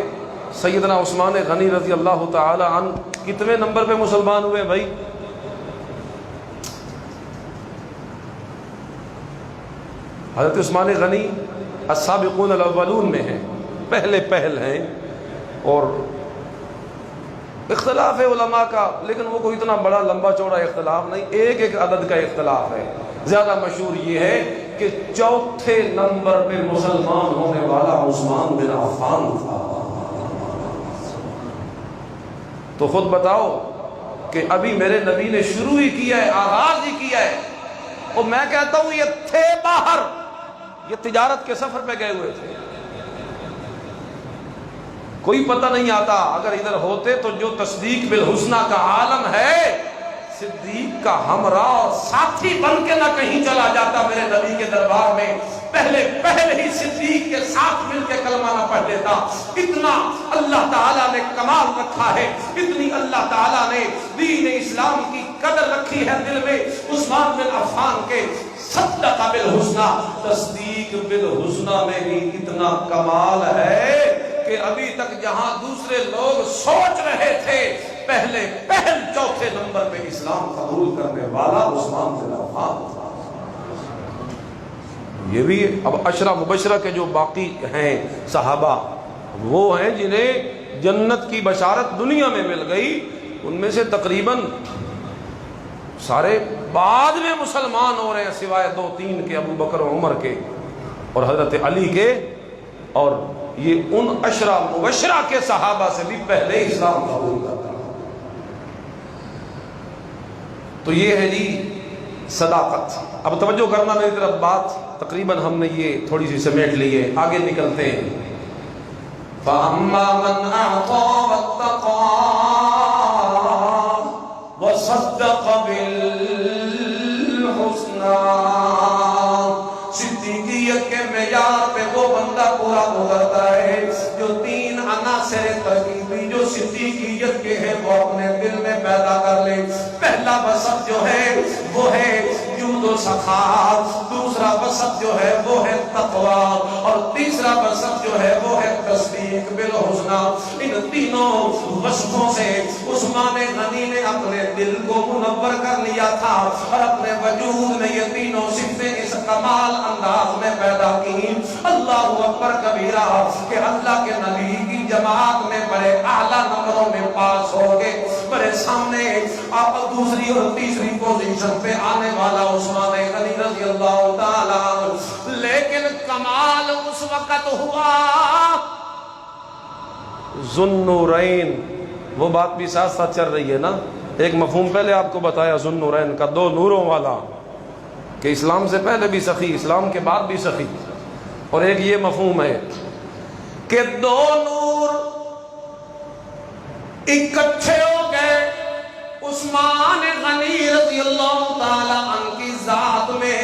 S1: سیدنا عثمان غنی رضی اللہ تعالی عنہ کتنے نمبر پہ مسلمان ہوئے بھائی؟ حضرت عثمان غنی السابقون الاولون میں ہیں، پہلے پہل ہیں، اور اختلاف ہے علماء کا، لیکن وہ کوئی اتنا بڑا لمبا چوڑا اختلاف نہیں، ایک ایک عدد کا اختلاف ہے۔ زیادہ مشہور یہ ہے کہ چوتھے نمبر پہ مسلمان ہونے والا عثمان بن عفان تھا۔ تو خود بتاؤ کہ ابھی میرے نبی نے شروع ہی کیا ہے، آغاز ہی کیا ہے، اور میں کہتا ہوں یہ تھے باہر، یہ تجارت کے سفر پہ گئے ہوئے تھے، کوئی پتہ نہیں آتا، اگر ادھر ہوتے تو جو تصدیق بالحسنہ کا عالم ہے، صدیق کا ہمراہ اور ساتھی بن کے نہ کہیں چلا جاتا میرے نبی کے دربار میں، پہلے ہی صدیق کے ساتھ مل کے کلمہ نہ پڑھ لیتا۔ اتنا اللہ تعالیٰ نے کمال رکھا ہے، اتنی اللہ تعالیٰ نے دین اسلام کی قدر رکھی ہے دل میں عثمان بن عفان کے۔ صدق بالحسنہ، تصدیق بالحسنہ میں بھی اتنا کمال ہے کہ ابھی تک جہاں دوسرے لوگ سوچ رہے تھے، پہل چوتھے نمبر پہ اسلام قبول کرنے والا عثمان بن عفان تھا۔ یہ بھی ہے۔ اب عشرہ مبشرہ کے جو باقی ہیں صحابہ، وہ ہیں جنہیں جنت کی بشارت دنیا میں مل گئی، ان میں سے تقریباً سارے بعد میں مسلمان ہو رہے ہیں سوائے 2-3 کے، ابو بکر و عمر کے اور حضرت علی کے، اور یہ ان عشرہ مبشرہ کے صحابہ سے بھی پہلے اسلام قبول کرتا۔ تو یہ ہے جی صداقت۔ اب توجہ کرنا میری طرف، بات تقریباً ہم نے یہ تھوڑی سی سمیٹ لی ہے، آگے نکلتے ہیں۔ فَأَمَّا مَنْ أَعْطَىٰ وَاتَّقَىٰ وَصَدَّقَ بِالْحُسْنَىٰ، صدیقیت کے معیار پہ وہ بندہ پورا اترتا ہے جو 3 عناصر ترکیبی جو صدیقیت کے ہیں وہ اپنے دل میں پیدا کر لے۔ پہلا وصف جو ہے وہ ہے جود و سخاوت، دوسرا وصف جو ہے وہ ہے تقوی، اور تیسرا وصف جو ہے وہ ہے تصدیق بالحسنی۔ ان تینوں وصفوں سے عثمان غنی نے اپنے دل کو منور کر لیا تھا اور اپنے وجود میں یہ تینوں صفتیں اس کمال انداز میں پیدا کی۔ اللہ اکبر کبیرہ کہ اللہ کے نبی کی جماعت میں بڑے اعلیٰ نمبروں میں پاس ہو گئے، بڑے سامنے آپ دوسری اور تیسری پوزیشن پہ آنے والا عثمان غنی رضی اللہ تعالیٰ۔ لیکن کمال اس وقت ہوا ذوالنورین، وہ بات بھی ساتھ ساتھ چل رہی ہے نا، ایک مفہوم پہلے آپ کو بتایا ذوالنورین کا، 2 نوروں والا، کہ اسلام سے پہلے بھی سخی، اسلام کے بعد بھی سخی، اور ایک یہ مفہوم ہے کہ 2 نور اکٹھے ہو گئے عثمان غنی رضی اللہ تعالی عنہ کی ذات میں۔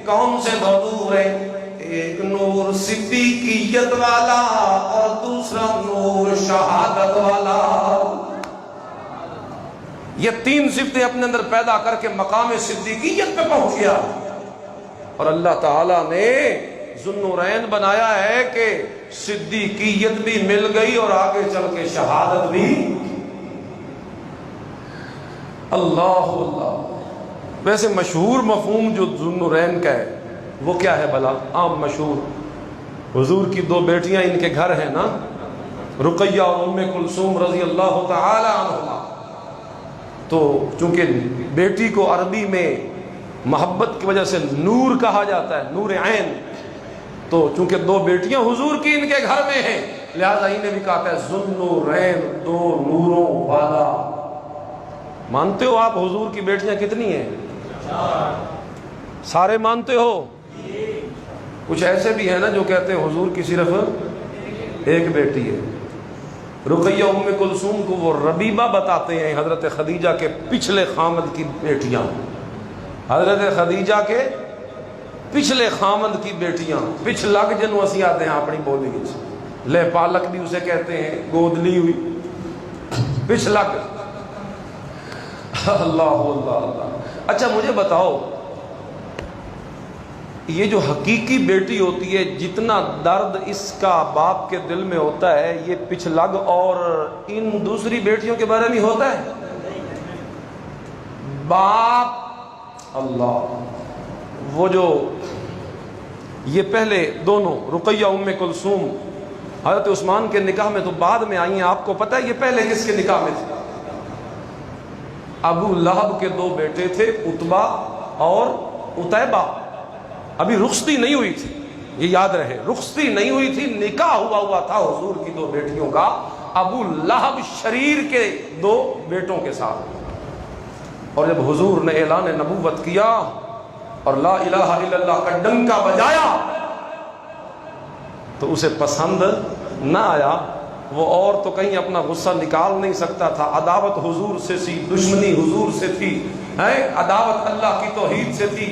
S1: کون سے 2 نور ہیں؟ ایک نور صدیقیت والا اور دوسرا نور شہادت والا۔ یہ 3 صفتیں اپنے اندر پیدا کر کے مقام صدیقیت پہ پہنچ گیا، اور اللہ تعالیٰ نے ذوالنورین بنایا ہے کہ صدیقیت بھی مل گئی اور آگے چل کے شہادت بھی۔ اللہ اللہ۔ ویسے مشہور مفہوم جو ذوالنورین کا ہے وہ کیا ہے بھلا؟ عام مشہور، حضور کی 2 بیٹیاں ان کے گھر ہیں نا، رقیہ اور ام کلثوم رضی اللہ تعالی عنہما۔ تو چونکہ بیٹی کو عربی میں محبت کی وجہ سے نور کہا جاتا ہے، نور عین، تو چونکہ 2 بیٹیاں حضور کی ان کے گھر میں ہیں، لہذا انہیں بھی کہا ہے ذوالنورین، 2 نوروں والا۔ مانتے ہو آپ حضور کی بیٹیاں کتنی ہیں؟ 4۔ سارے مانتے ہو؟ کچھ ایسے بھی ہیں نا جو کہتے ہیں حضور کی صرف ایک بیٹی ہے۔ رقیہ ام کلثوم کو وہ ربیبہ بتاتے ہیں، حضرت خدیجہ کے پچھلے خامد کی بیٹیاں، حضرت خدیجہ کے پچھلے خامد کی بیٹیاں، پچھلک جنوں اسی آتے ہیں اپنی بولی وچ، لے پالک بھی اسے کہتے ہیں، گود لی ہوئی پچھلک۔ اللہ اللہ اللہ۔ اچھا مجھے بتاؤ، یہ جو حقیقی بیٹی ہوتی ہے، جتنا درد اس کا باپ کے دل میں ہوتا ہے، یہ پچھلگ اور ان دوسری بیٹیوں کے بارے میں ہوتا ہے؟ باپ اللہ، وہ جو یہ پہلے دونوں رقیہ ام کلثوم حضرت عثمان کے نکاح میں تو بعد میں آئی ہیں، آپ کو پتہ ہے یہ پہلے کس کے نکاح میں تھے؟ ابو لہب کے 2 بیٹے تھے، عتبہ اور عتیبہ۔ ابھی رخصتی نہیں ہوئی تھی، یہ یاد رہے، رخصتی نہیں ہوئی تھی، نکاح ہوا تھا حضور کی 2 بیٹیوں کا، ابو لہب شریر کے 2 بیٹوں کے ساتھ۔ اور جب حضور نے اعلان نبوت کیا اور لا الہ الا اللہ کا ڈنکا بجایا تو اسے پسند نہ آیا۔ وہ اور تو کہیں اپنا غصہ نکال نہیں سکتا تھا، عداوت حضور سے تھی، دشمنی حضور سے تھی، عداوت اللہ کی توحید سے تھی،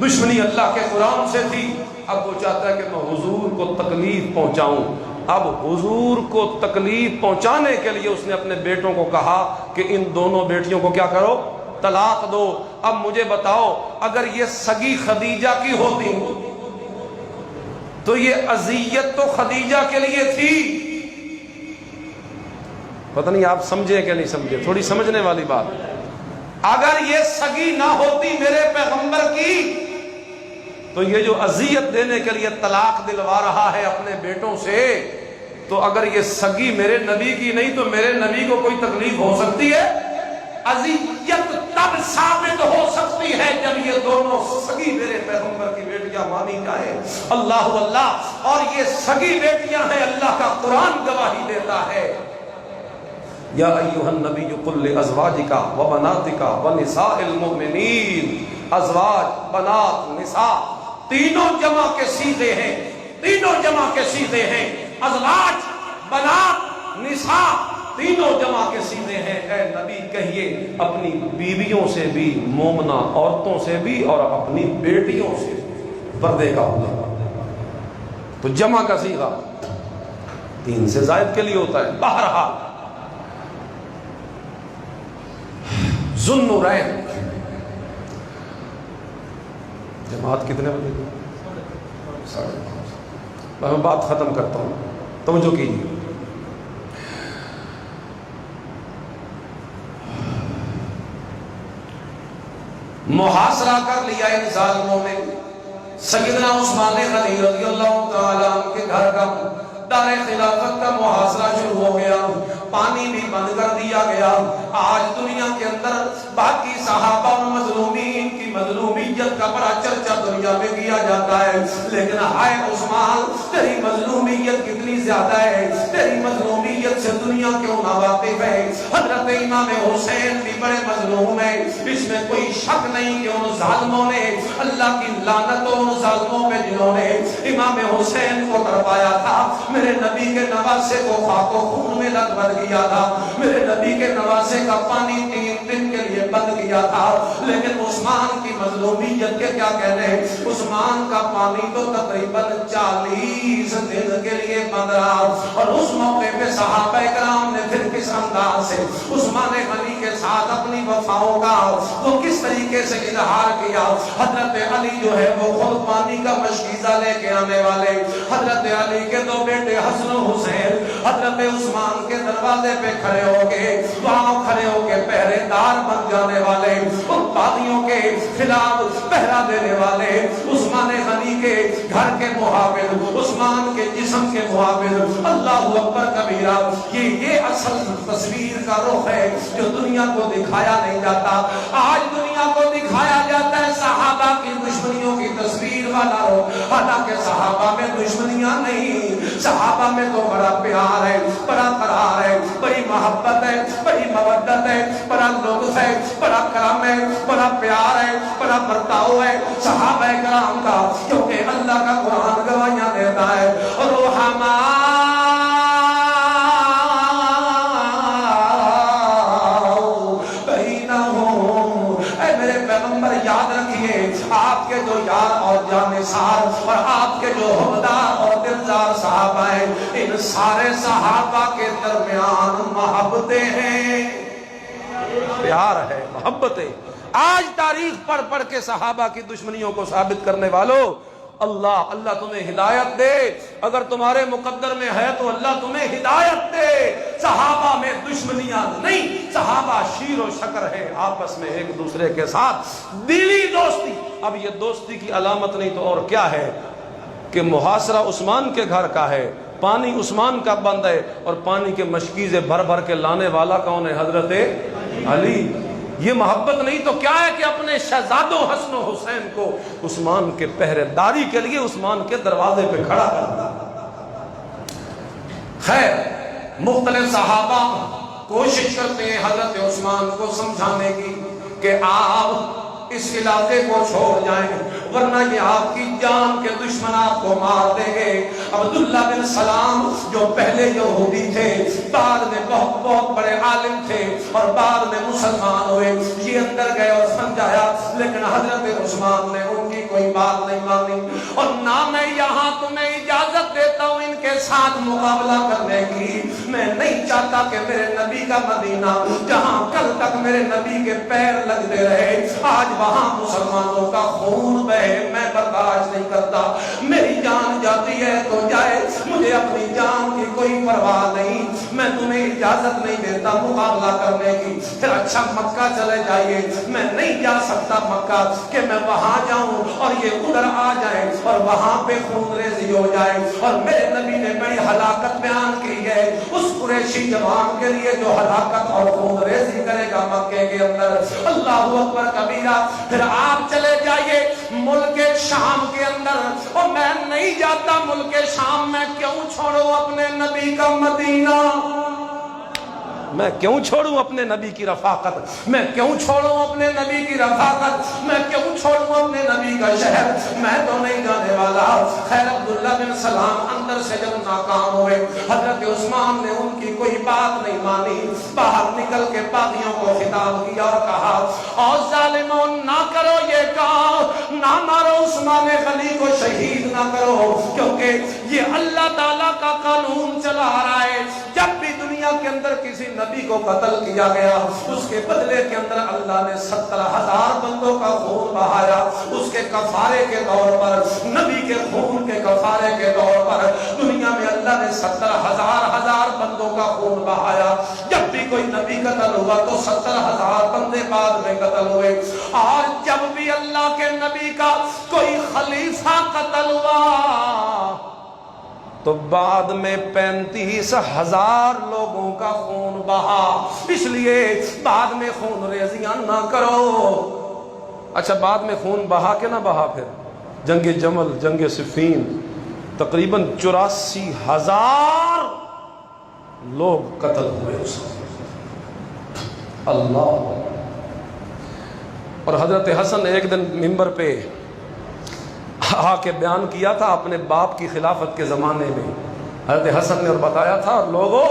S1: دشمنی اللہ کے قرآن سے تھی۔ اب وہ چاہتا ہے کہ میں حضور کو تکلیف پہنچاؤں۔ اب حضور کو تکلیف پہنچانے کے لیے اس نے اپنے بیٹوں کو کہا کہ ان دونوں بیٹیوں کو کیا کرو؟ طلاق دو۔ اب مجھے بتاؤ، اگر یہ سگی خدیجہ کی ہوتی تو یہ اذیت تو خدیجہ کے لیے تھی۔ پتہ نہیں آپ سمجھے کہ نہیں سمجھے، تھوڑی سمجھنے والی بات۔ اگر یہ سگی نہ ہوتی میرے پیغمبر کی تو یہ جو اذیت دینے کے لیے طلاق دلوا رہا ہے اپنے بیٹوں سے، تو اگر یہ سگی میرے نبی کی نہیں تو میرے نبی کو کوئی تکلیف ہو سکتی ہے؟ اذیت تب ثابت ہو سکتی ہے جب یہ دونوں سگی میرے پیغمبر کی بیٹیاں مانی جائے۔ اللہ اللہ، اور یہ سگی بیٹیاں ہیں، اللہ کا قرآن گواہی دیتا ہے، یا ایھا النبی قل لازواجک وبناتک ونساء المؤمنین۔ ازواج، بنات، نساء تینوں جمع کے صیغے ہیں، تینوں جمع کے صیغے ہیں، ازواج، بنات، نساء تینوں جمع کے صیغے ہیں۔ اے نبی کہیے اپنی بیویوں سے بھی، مومنہ عورتوں سے بھی، اور اپنی بیٹیوں سے بھی پردے کا حکم۔ تو جمع کا صیغہ 3 سے زائد کے لیے ہوتا ہے۔ بہرحال ذوالنورین، جماعت کتنے بجے کی؟ 5:30۔ میں بات ختم کرتا ہوں، توجہ کیجیے۔ محاصرہ کر لیا ان ظالموں نے سیدنا عثمان غنی رضی اللہ تعالیٰ عنہ کے گھر کا، دار خلافت کا محاصرہ شروع ہو گیا، پانی بھی بند کر دیا گیا۔ آج دنیا کے اندر باقی صحابہ اور مظلومین کی مظلومیت کا بڑا چرچا دنیا میں کیا جاتا ہے، لیکن ہائے عثمان تیری مظلومیت کتنی زیادہ ہے، تیری مظلومیت سے دنیا کیوں نہ واقف ہے۔ حضرت امام حسین بھی بڑے مظلوم ہیں، اس میں کوئی شک نہیں کہ ان ظالموں نے، اللہ کی لعنت ان ظالموں پہ جنہوں نے امام حسین کو تڑپایا تھا، میرے نبی کے نواسے کو خاک و خون میں لتبت کیا تھا، میرے نبی کے نواسے کا پانی 3 دن کے لیے بند کیا تھا۔ لیکن عثمان کی مظلومیت کے کیا کہنے ہیں، عثمان کا پانی تو تقریباً 40 دن کے لیے بند رہا، اور اس موقع پہ صحابہ کرام نے پھر کس انداز سے عثمان غنی کے ساتھ اپنی وفاؤں کا وہ کس طریقے سے اظہار کیا۔ حضرت علی جو ہے وہ خود پانی کا مشکیزہ لے کے آنے والے، حضرت علی کے 2 بیٹے حسن و حسین حضرت عثمان کے دروازے پہ کھڑے ہو کے، وہاں کھڑے ہو کے پہرے دار بن جانے والے، ان باغیوں کے خلاف پہرا دینے والے، عثمان غنی کے گھر کے محافظ، عثمان کے جسم کے محافظ۔ اللہ اکبر کبیرہ، یہ اصل تصویر کا رخ ہے جو دنیا کو دکھایا نہیں جاتا۔ آج دنیا کو دکھایا جاتا ہے صحابہ کی دشمنیوں کی تصویر والا رخ، حالانکہ صحابہ میں دشمنیاں نہیں، صحابہ میں تو بڑا پیار ہے، بڑا قرار ہے، بڑی محبت ہے، بڑی مودت ہے، بڑا لطف ہے، بڑا کرم ہے، بڑا پیار ہے، بڑا برتاؤ ہے صحابہ کرام کا، کیونکہ اللہ کا قرآن گواہیاں دیتا ہے۔ اے میرے پیغمبر یاد رکھیے، آپ کے جو یار اور جانثار اور آپ کے جو حوادار اور دلدار صحابہ ہیں، ان سارے صحابہ کے درمیان محبتیں ہیں، پیار ہے، محبت ہے۔ آج تاریخ پڑھ پڑھ کے صحابہ کی دشمنیوں کو ثابت کرنے والوں، اللہ تمہیں ہدایت دے، اگر تمہارے مقدر میں ہے تو اللہ تمہیں ہدایت دے۔ صحابہ میں دشمنیاں نہیں، صحابہ شیر و شکر ہے، آپس میں ایک دوسرے کے ساتھ دلی دوستی۔ اب یہ دوستی کی علامت نہیں تو اور کیا ہے کہ محاصرہ عثمان کے گھر کا ہے، پانی عثمان کا بند ہے، اور پانی کے مشکیزے بھر بھر کے لانے والا کون ہے؟ حضرت علی۔ یہ محبت نہیں تو کیا ہے کہ اپنے شہزادوں حسن و حسین کو عثمان کے پہرے داری کے لیے عثمان کے دروازے پہ کھڑا کرنا۔ خیر، مختلف صحابہ کوشش کرتے ہیں حضرت عثمان کو سمجھانے کی کہ آپ اس علاقے کو چھوڑ جائیں، ورنہ یہ آپ کی جان کے دشمن آپ کو مار دیں گے۔ عبداللہ بن سلام جو پہلے یہودی تھے، بعد میں بہت بڑے عالم تھے اور بعد میں مسلمان ہوئے، یہ اندر گئے اور سمجھایا، لیکن حضرت عثمان نے ان کی کوئی بات نہیں مانی، اور نہ میں یہاں تمہیں اجازت دیتا ہوں ان کے ساتھ مقابلہ کرنے کی۔ میں نہیں چاہتا کہ میرے نبی کا مدینہ جہاں کل تک میرے نبی کے پیر لگتے رہے، آج وہاں مسلمانوں کا خون بہے، میں برداشت نہیں کرتا۔ میری جان جاتی ہے تو جائے، مجھے اپنی جان کی کوئی پرواہ نہیں۔ میں تمہیں اجازت نہیں دیتا مقابلہ کرنے کی۔ پھر اچھا مکہ چلے جائیے، میں نہیں جا سکتا مکہ کہ میں وہاں جاؤں اور یہ ادھر آ جائے اور وہاں پہ خون ریزی ہو جائے۔ اور میرے نبی نے بڑی ہلاکت بیان کی ہے اس قریشی جوان کے لیے جو ہلاکت اور خون ریزی کرے گا مکے کے اندر۔ اللہ اکبر کبیرہ۔ پھر آپ چلے جائیے ملک شام کے اندر، اور میں نہیں جاتا ملک شام، میں کیوں چھوڑوں اپنے نبی کا مدینہ، میں کیوں چھوڑوں اپنے نبی کی رفاقت، میں کیوں چھوڑوں اپنے نبی کی رفاقت، میں کیوں چھوڑوں اپنے نبی کا شہر، میں تو نہیں جانے والا۔ خیر عبداللہ بن سلام اندر سے جب ناکام ہوئے، حضرت عثمان نے ان کی کوئی بات نہیں مانی، باہر نکل کے باغیوں کو خطاب کیا اور کہا اور ظالموں نہ کرو یہ کام، نہ مارو عثمان غنی کو، شہید نہ کرو، کیونکہ یہ اللہ تعالیٰ کا قانون چلا رہا ہے جب بھی دنیا کے اندر کسی نبی کو قتل کیا گیا اس کے بدلے کے اندر اللہ نے 70,000 بندوں کا خون بہایا۔ اس کے کفارے کے طور پر، نبی کے خون کے کفارے کے طور پر دنیا میں اللہ نے 70,000 بندوں کا خون بہایا۔ جب بھی کوئی نبی قتل ہوا تو 70,000 بندے بعد میں قتل ہوئے، اور جب بھی اللہ کے نبی کا کوئی خلیفہ قتل ہوا تو بعد میں 35,000 لوگوں کا خون بہا۔ اس لیے بعد میں خون ریزیاں نہ کرو۔ اچھا بعد میں خون بہا کہ نہ بہا، پھر جنگ جمل، جنگ صفین، تقریباً 84,000 لوگ قتل ہوئے اس میں۔ اللہ۔ اور حضرت حسن ایک دن منبر پہ آ کے بیان کیا تھا اپنے باپ کی خلافت کے زمانے میں۔ حضرت حسن نے اور بتایا تھا لوگو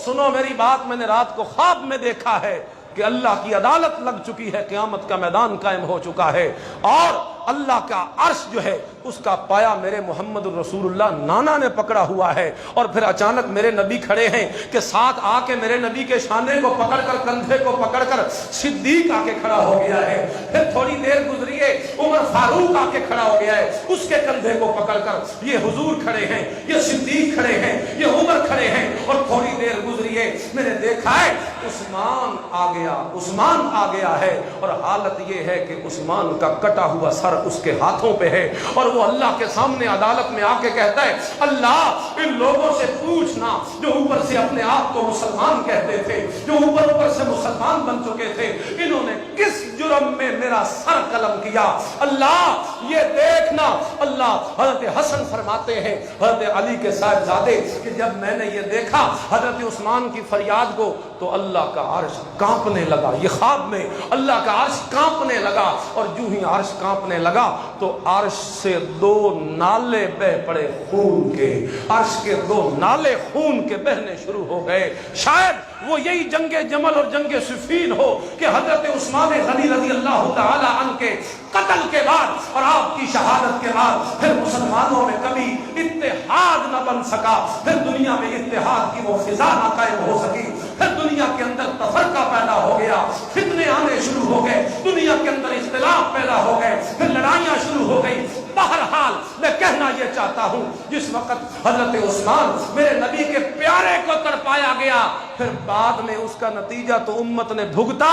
S1: سنو میری بات، میں نے رات کو خواب میں دیکھا ہے کہ اللہ کی عدالت لگ چکی ہے، قیامت کا میدان قائم ہو چکا ہے، اور اللہ کا عرش جو ہے اس کا پایا میرے محمد الرسول اللہ نانا نے پکڑا ہوا ہے۔ اور پھر اچانک میرے نبی کھڑے ہیں کہ ساتھ آ کے میرے نبی کے شانے کو پکڑ کر، کندھے کو پکڑ کر صدیق آ کے کھڑا ہو گیا ہے۔ پھر تھوڑی دیر گزری ہے عمر فاروق آ کے کھڑا ہو گیا ہے، اس کے کندھے کو پکڑ کر یہ حضور کھڑے ہیں، یہ صدیق کھڑے ہیں، یہ عمر کھڑے ہیں۔ اور تھوڑی دیر گزری ہے میں نے دیکھا ہے عثمان آ گیا، عثمان آ گیا ہے، اور حالت یہ ہے کہ عثمان کا کٹا ہوا سر اس کے ہاتھوں پہ ہے، اور وہ اللہ کے سامنے عدالت میں آ کے کہتا ہے اللہ ان لوگوں سے پوچھنا جو اوپر سے اپنے آپ کو مسلمان کہتے تھے، جو اوپر سے مسلمان بن چکے تھے، انہوں نے کس جرم میں میرا سر قلم کیا، اللہ یہ دیکھنا۔ اللہ حضرت حسن فرماتے ہیں حضرت علی کے صاحبزادے کہ جب میں نے یہ دیکھا حضرت عثمان کی فریاد کو تو اللہ کا عرش کانپنے لگا۔ یہ خواب میں اللہ کا عرش کانپنے لگا، اور جو ہی عرش کانپنے لگا تو عرش سے 2 نالے بہ پڑے خون کے، عرش کے 2 نالے خون کے بہنے شروع ہو گئے۔ شاید وہ یہی جنگ جمل اور جنگ صفین ہو کہ حضرت عثمان غنی رضی اللہ تعالی عنہ کے قتل کے بعد اور آپ کی شہادت کے بعد پھر مسلمانوں میں کبھی اتحاد نہ بن سکا، پھر دنیا میں اتحاد کی وہ فضا نہ قائم ہو سکی، پھر دنیا کے اندر تفرقہ پیدا ہو گیا، فتنے آنے شروع ہو گئے، دنیا کے اندر اختلاف پیدا ہو گئے، پھر لڑائیاں شروع ہو گئی۔ بہرحال میں کہنا یہ چاہتا ہوں جس وقت حضرت عثمان میرے نبی کے پیارے کو تڑپایا گیا، پھر بعد میں اس کا نتیجہ تو امت نے بھگتا،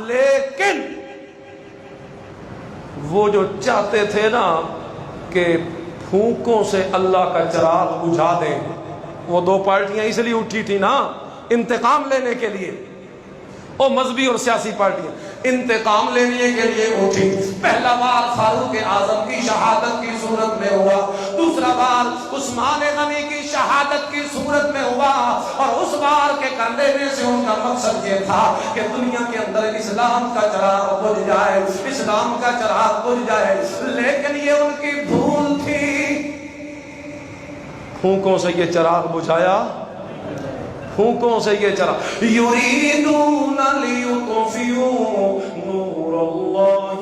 S1: لیکن وہ جو چاہتے تھے نا کہ پھونکوں سے اللہ کا چراغ بجھا دیں، وہ 2 پارٹیاں اس لیے اٹھی تھی نا انتقام لینے کے لیے، وہ مذہبی اور سیاسی پارٹیاں انتقام لینے کے لیے اٹھی۔ پہلا بار فاروق اعظم کی شہادت کی صورت میں ہوا، دوسرا بار عثمان غنی کی شہادت کی صورت میں ہوا، اور اس بار کے کرنے میں سے ان کا مقصد یہ تھا کہ دنیا کے اندر اسلام کا چراغ بجھ جائے، اسلام کا چراغ بجھ جائے، لیکن یہ ان کی بھول تھی۔ پھونکوں سے یہ چراغ بجھایا، پھونکوں سے یہ چراغ، یریدون لیطفئوا نور اللہ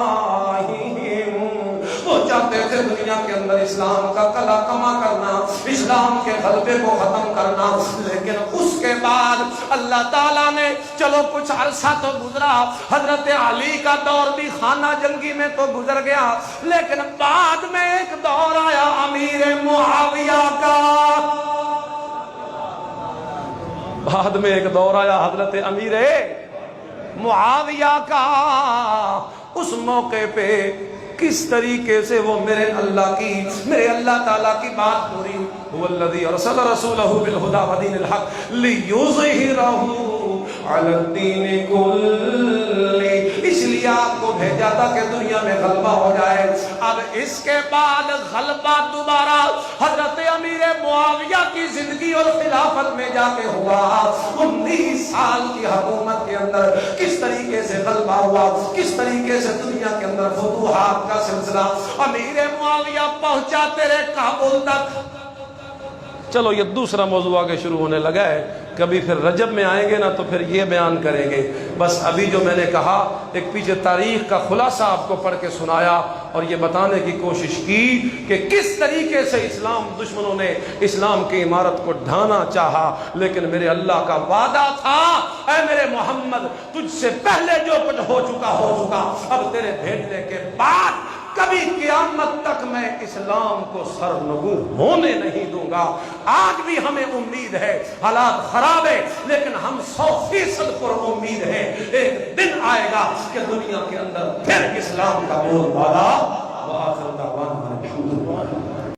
S1: بافواہہم، وہ چاہتے تھے دنیا کے اندر اسلام کا کلا کما کرنا، اسلام کے غلبے کو ختم کرنا، لیکن اس کے بعد اللہ تعالیٰ نے چلو کچھ عرصہ تو گزرا، حضرت علی کا دور بھی خانہ جنگی میں تو گزر گیا، لیکن بعد میں ایک دور آیا امیر معاویہ کا، بعد میں ایک دور آیا حضرت امیر معاویہ کا، اس موقع پہ کس طریقے سے وہ میرے اللہ تعالیٰ کی بات پوری، هو الذی ارسل رسولہ بالہدی ودین الحق لیظہرہ علی الدین کلہ، اس لیے آپ کو بھیجا تھا کہ دنیا میں غلبہ ہو جائے۔ اب اس کے بعد غلبہ دوبارہ حضرت امیر معاویہ کی زندگی اور خلافت میں جا کے ہوا۔ 19 سال کی حکومت کے اندر کس طریقے سے غلبہ ہوا، کس طریقے سے دنیا کے اندر فتوحات کا سلسلہ۔ امیر معاویہ پہنچا تیرے کابل تک۔ چلو یہ دوسرا موضوع آگے شروع ہونے لگا ہے، کبھی پھر رجب میں آئیں گے نا تو پھر یہ بیان کریں گے۔ بس ابھی جو میں نے کہا ایک پیچھے تاریخ کا خلاصہ آپ کو پڑھ کے سنایا اور یہ بتانے کی کوشش کی کہ کس طریقے سے اسلام دشمنوں نے اسلام کی عمارت کو ڈھانا چاہا، لیکن میرے اللہ کا وعدہ تھا، اے میرے محمد تجھ سے پہلے جو کچھ ہو چکا ہو چکا، اب تیرے بھیجنے کے بعد کبھی قیامت تک میں اسلام کو سرنگوں ہونے نہیں دوں گا۔ آج بھی ہمیں امید ہے، حالات خراب ہے لیکن ہم 100% پر امید ہے ایک دن آئے گا کہ دنیا کے اندر پھر اسلام کا بول بالا۔ وآخر دعوانا